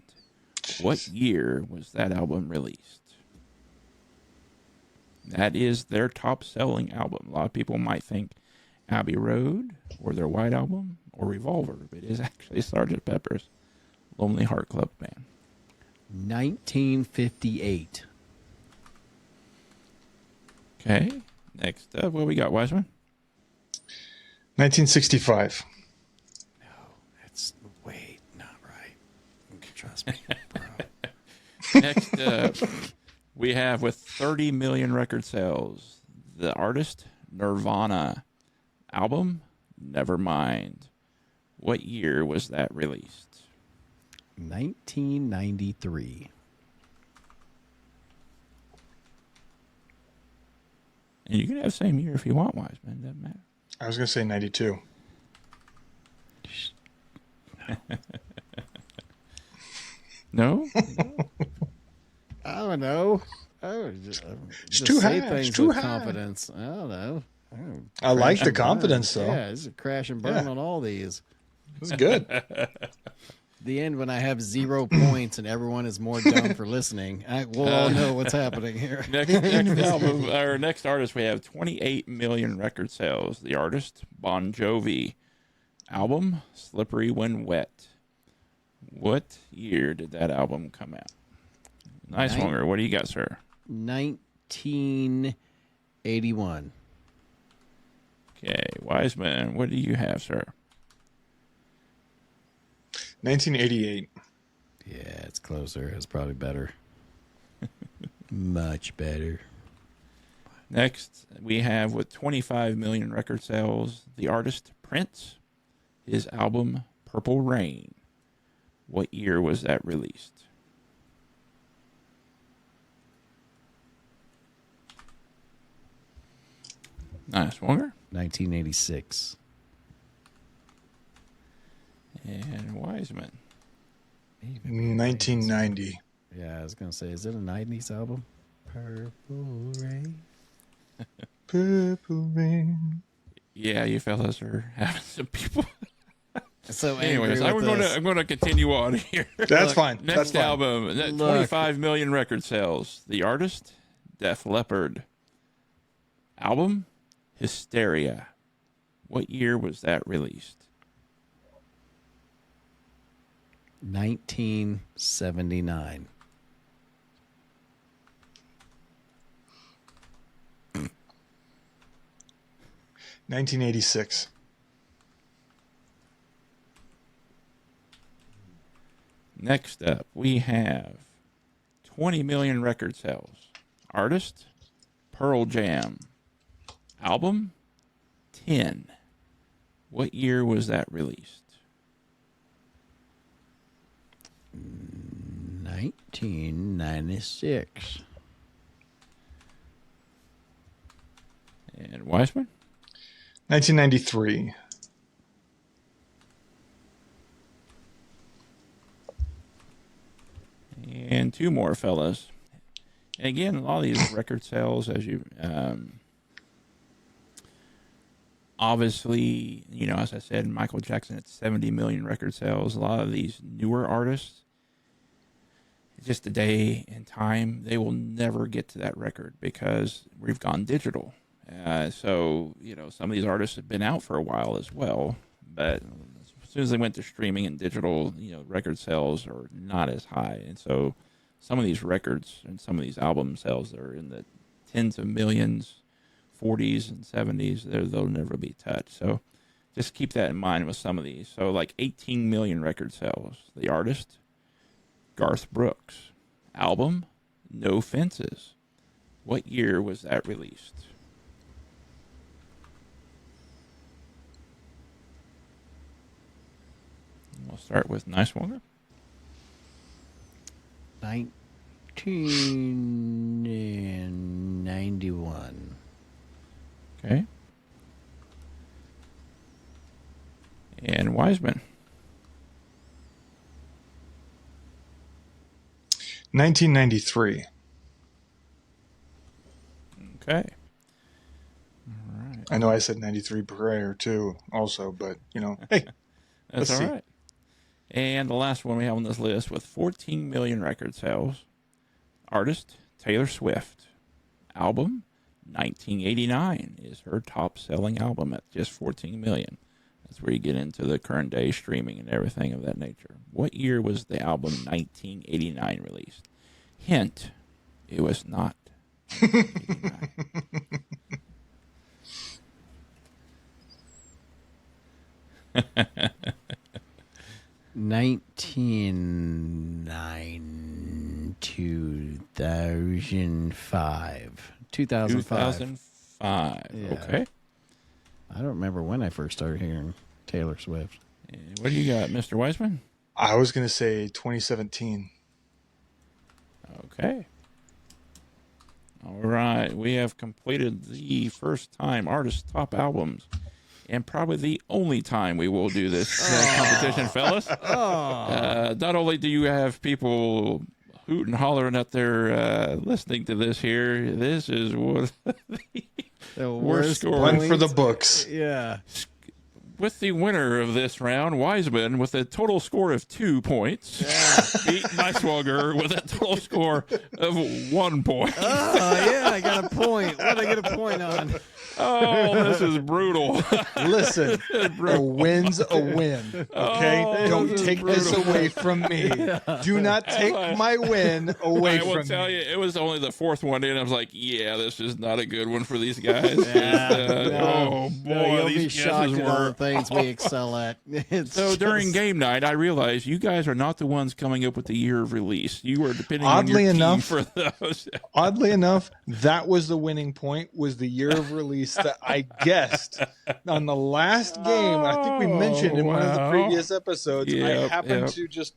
What year was that album released? That is their top-selling album. A lot of people might think Abbey Road or their White Album or Revolver, but it is actually Sgt. Pepper's Lonely Heart Club Band. 1958. Okay. Next up, what we got, Wiseman? 1965. That's wait, not right. Trust me, bro. Next up, we have with 30 million record sales, the artist Nirvana. Album Nevermind. What year was that released? 1993. And you can have same year if you want, Wiseman. Doesn't matter. I was gonna say 92. No? I don't know. Just too say high. things It's too with high. confidence. I don't know. I like the Burn. confidence though. Yeah, it's a crash and burn Yeah. on all these. It's good. The end when I have 0 points and everyone is more dumb for listening. We'll all know what's happening here. next album, or next artist, we have 28 million record sales. The artist Bon Jovi. Album Slippery When Wet. What year did that album come out? Nice Nine- one. What do you got, sir? 1981. Okay, Wiseman, what do you have, sir? 1988. Yeah, it's closer. It's probably better. Much better. Next, we have with 25 million record sales, the artist Prince. His album Purple Rain. What year was that released? Nice, Wonger. 1986. And Wiseman. 1990. Yeah, I was gonna say, is it a '90s album? Purple Rain. Purple rain. Yeah, you fellas are having some people. So Anyways, angry with I'm going to continue on here. That's fine. Next That's fine. album, Look. 25 million record sales. The artist, Def Leppard. Album, Hysteria. What year was that released? 1979. Mm. 1986. Next up, we have 20 million record sales. Artist, Pearl Jam. Album, 10. What year was that released? 1996. And Wiseman? 1993. And two more, fellas. And again, a lot of these record sales, as you obviously, you know, as I said, Michael Jackson had 70 million record sales. A lot of these newer artists, just a day and time, they will never get to that record because we've gone digital. So, you know, some of these artists have been out for a while as well, but as soon as they went to streaming and digital, you know, record sales are not as high. And so some of these records and some of these album sales that are in the tens of millions, 40s and 70s, they'll never be touched. So just keep that in mind with some of these. So like 18 million record sales. The artist, Garth Brooks. Album, No Fences. What year was that released? We'll start with Nicewanger. 1991. Okay. And Wiseman. 1993. Okay. I know I said 93 prior too, also, but you know, hey, That's let's all see. right. And the last one we have on this list with 14 million record sales. Artist, Taylor Swift. Album, 1989 is her top selling album at just 14 million. That's where you get into the current day streaming and everything of that nature. What year was the album 1989 released? Hint, it was not 1989. 2005. 2005. Yeah. Okay. I don't remember when I first started hearing Taylor Swift. And what do you got, Mr. Wiseman? I was going to say 2017. Okay. All right. We have completed the first time artist top albums. And probably the only time we will do this competition, fellas. Not only do you have people hooting and hollering out there listening to this here, this is one of The worst score. One for the books. Yeah. with the winner of this round, Wiseman, with a total score of 2 points, beat Nicewanger with a total score of 1 point. Oh, yeah, I got a point. What did I get a point on? Oh, this is brutal. Listen, a win's a win. Okay, Oh, don't this is take this brutal. away from me. Do not take my win away I will from tell me. you, it was only the fourth one in. I was like, yeah, this is not a good one for these guys. Oh, boy, No, you'll be these shocked guesses at all the were. things we excel at. It's So during just- game night, I realized you guys are not the ones coming up with the year of release. You are depending on Oddly your team enough- for those. Oddly enough, that was the winning point. Was the year of release that I guessed on the last game. I think we mentioned in one of the wow. previous episodes. I Yep, happened yep. to just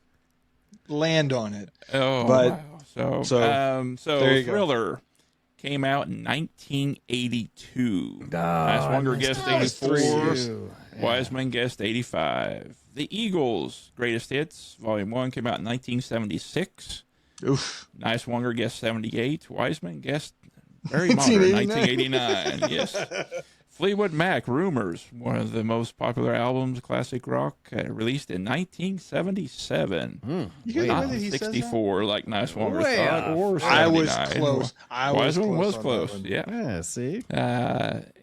land on it. Oh, But- wow. So so there you go. Thriller came out in 1982. Nicewanger guessed 84. 3. Wiseman guessed 85. The Eagles' Greatest Hits, Volume 1, came out in 1976. Oof. Nicewanger guessed 78. Wiseman guessed very modern, 1989. Yes. Fleetwood Mac, Rumors, one of the most popular albums, classic rock, released in 1977. You guys Not know that he says that? 64, like Nicewanger Way thought, off. or I was 79. close. I was Wiseman was close. on that close, one. yeah. Yeah, see?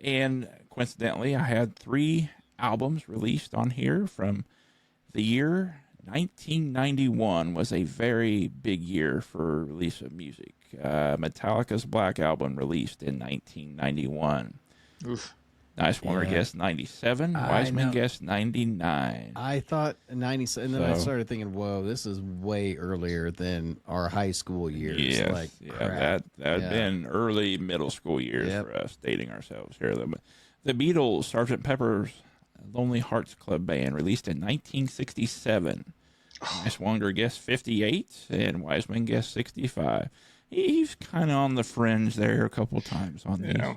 And coincidentally, I had 3 albums released on here from the year 1991 was a very big year for release of music. Metallica's Black Album released in 1991. Oof. Nicewanger Yeah. guessed 97. I Wiseman know. guessed 99. I thought 97, and then I So- started thinking, whoa, this is way earlier than our high school years. Yes, Like, yeah, crap. that had Yeah. been early middle school years Yep. for us, dating ourselves here. The Beatles, Sgt. Pepper's Lonely Hearts Club Band, released in 1967. Nicewanger guessed 58, and Wiseman guessed 65. he's kind of on the fringe there a couple times on these. Yeah.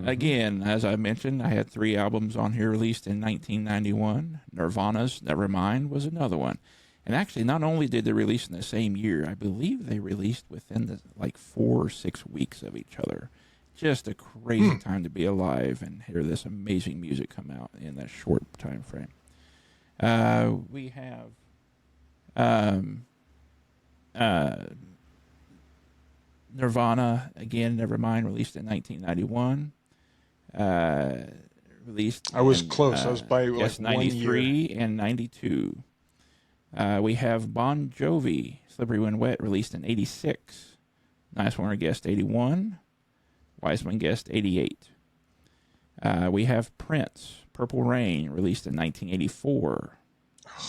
Again, as I mentioned, I had 3 albums on here released in 1991. Nirvana's Nevermind was another one. And actually, not only did they release in the same year, I believe they released within the 4 or 6 weeks of each other. Just a crazy time to be alive and hear this amazing music come out in that short time frame. We have Nirvana, again, Nevermind, released in 1991. Released I was in, close. I was by like 1 93 year. and 92. We have Bon Jovi, Slippery When Wet, released in 86. Nice One guessed 81. Wiseman guessed 88. We have Prince, Purple Rain, released in 1984.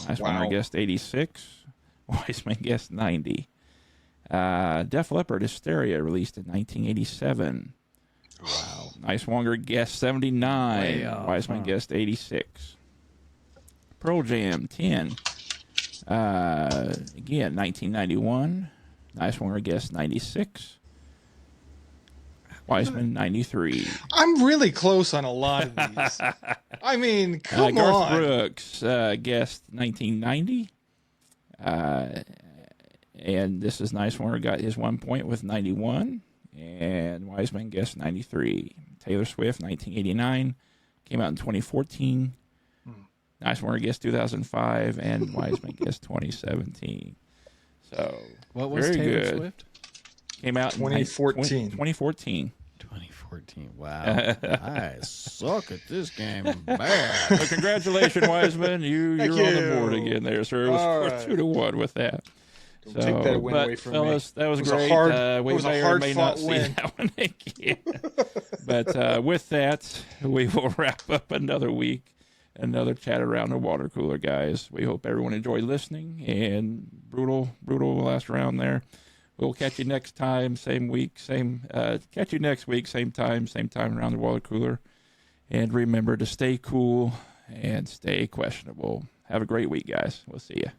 Nice One guessed 86. Wiseman guessed 90. Def Leppard, Hysteria, released in 1987. Wow. Nice Wonger guessed 79. Wiseman guessed 86. Pearl Jam, 10. Again, 1991. Nice Wonger guessed 96. Wiseman, 93. I'm really close on a lot of these. I mean, come Garth on. Brooks guessed 1990. And this is Nice One got his 1 point with 91. And Wiseman guessed 93. Taylor Swift, 1989. Came out in 2014. Nice One guessed 2005. And Wiseman guessed 2017. So, What was very Taylor good. Swift? Came out in 2014. 2014. 2014. Wow. I suck at this game bad. Well, congratulations, Wiseman. You're Thank on the you. board again there, sir. It was All we're right. 2-1 with that. Don't take that win away from fellas, me. that was It was a great. hard- We it was a may or may not hard-fought see win. that one again. But with that, we will wrap up another week, another chat around the water cooler, guys. We hope everyone enjoyed listening, and brutal last round there. We'll catch you next time, same week, catch you next week, same time around the water cooler. And remember to stay cool and stay questionable. Have a great week, guys. We'll see you.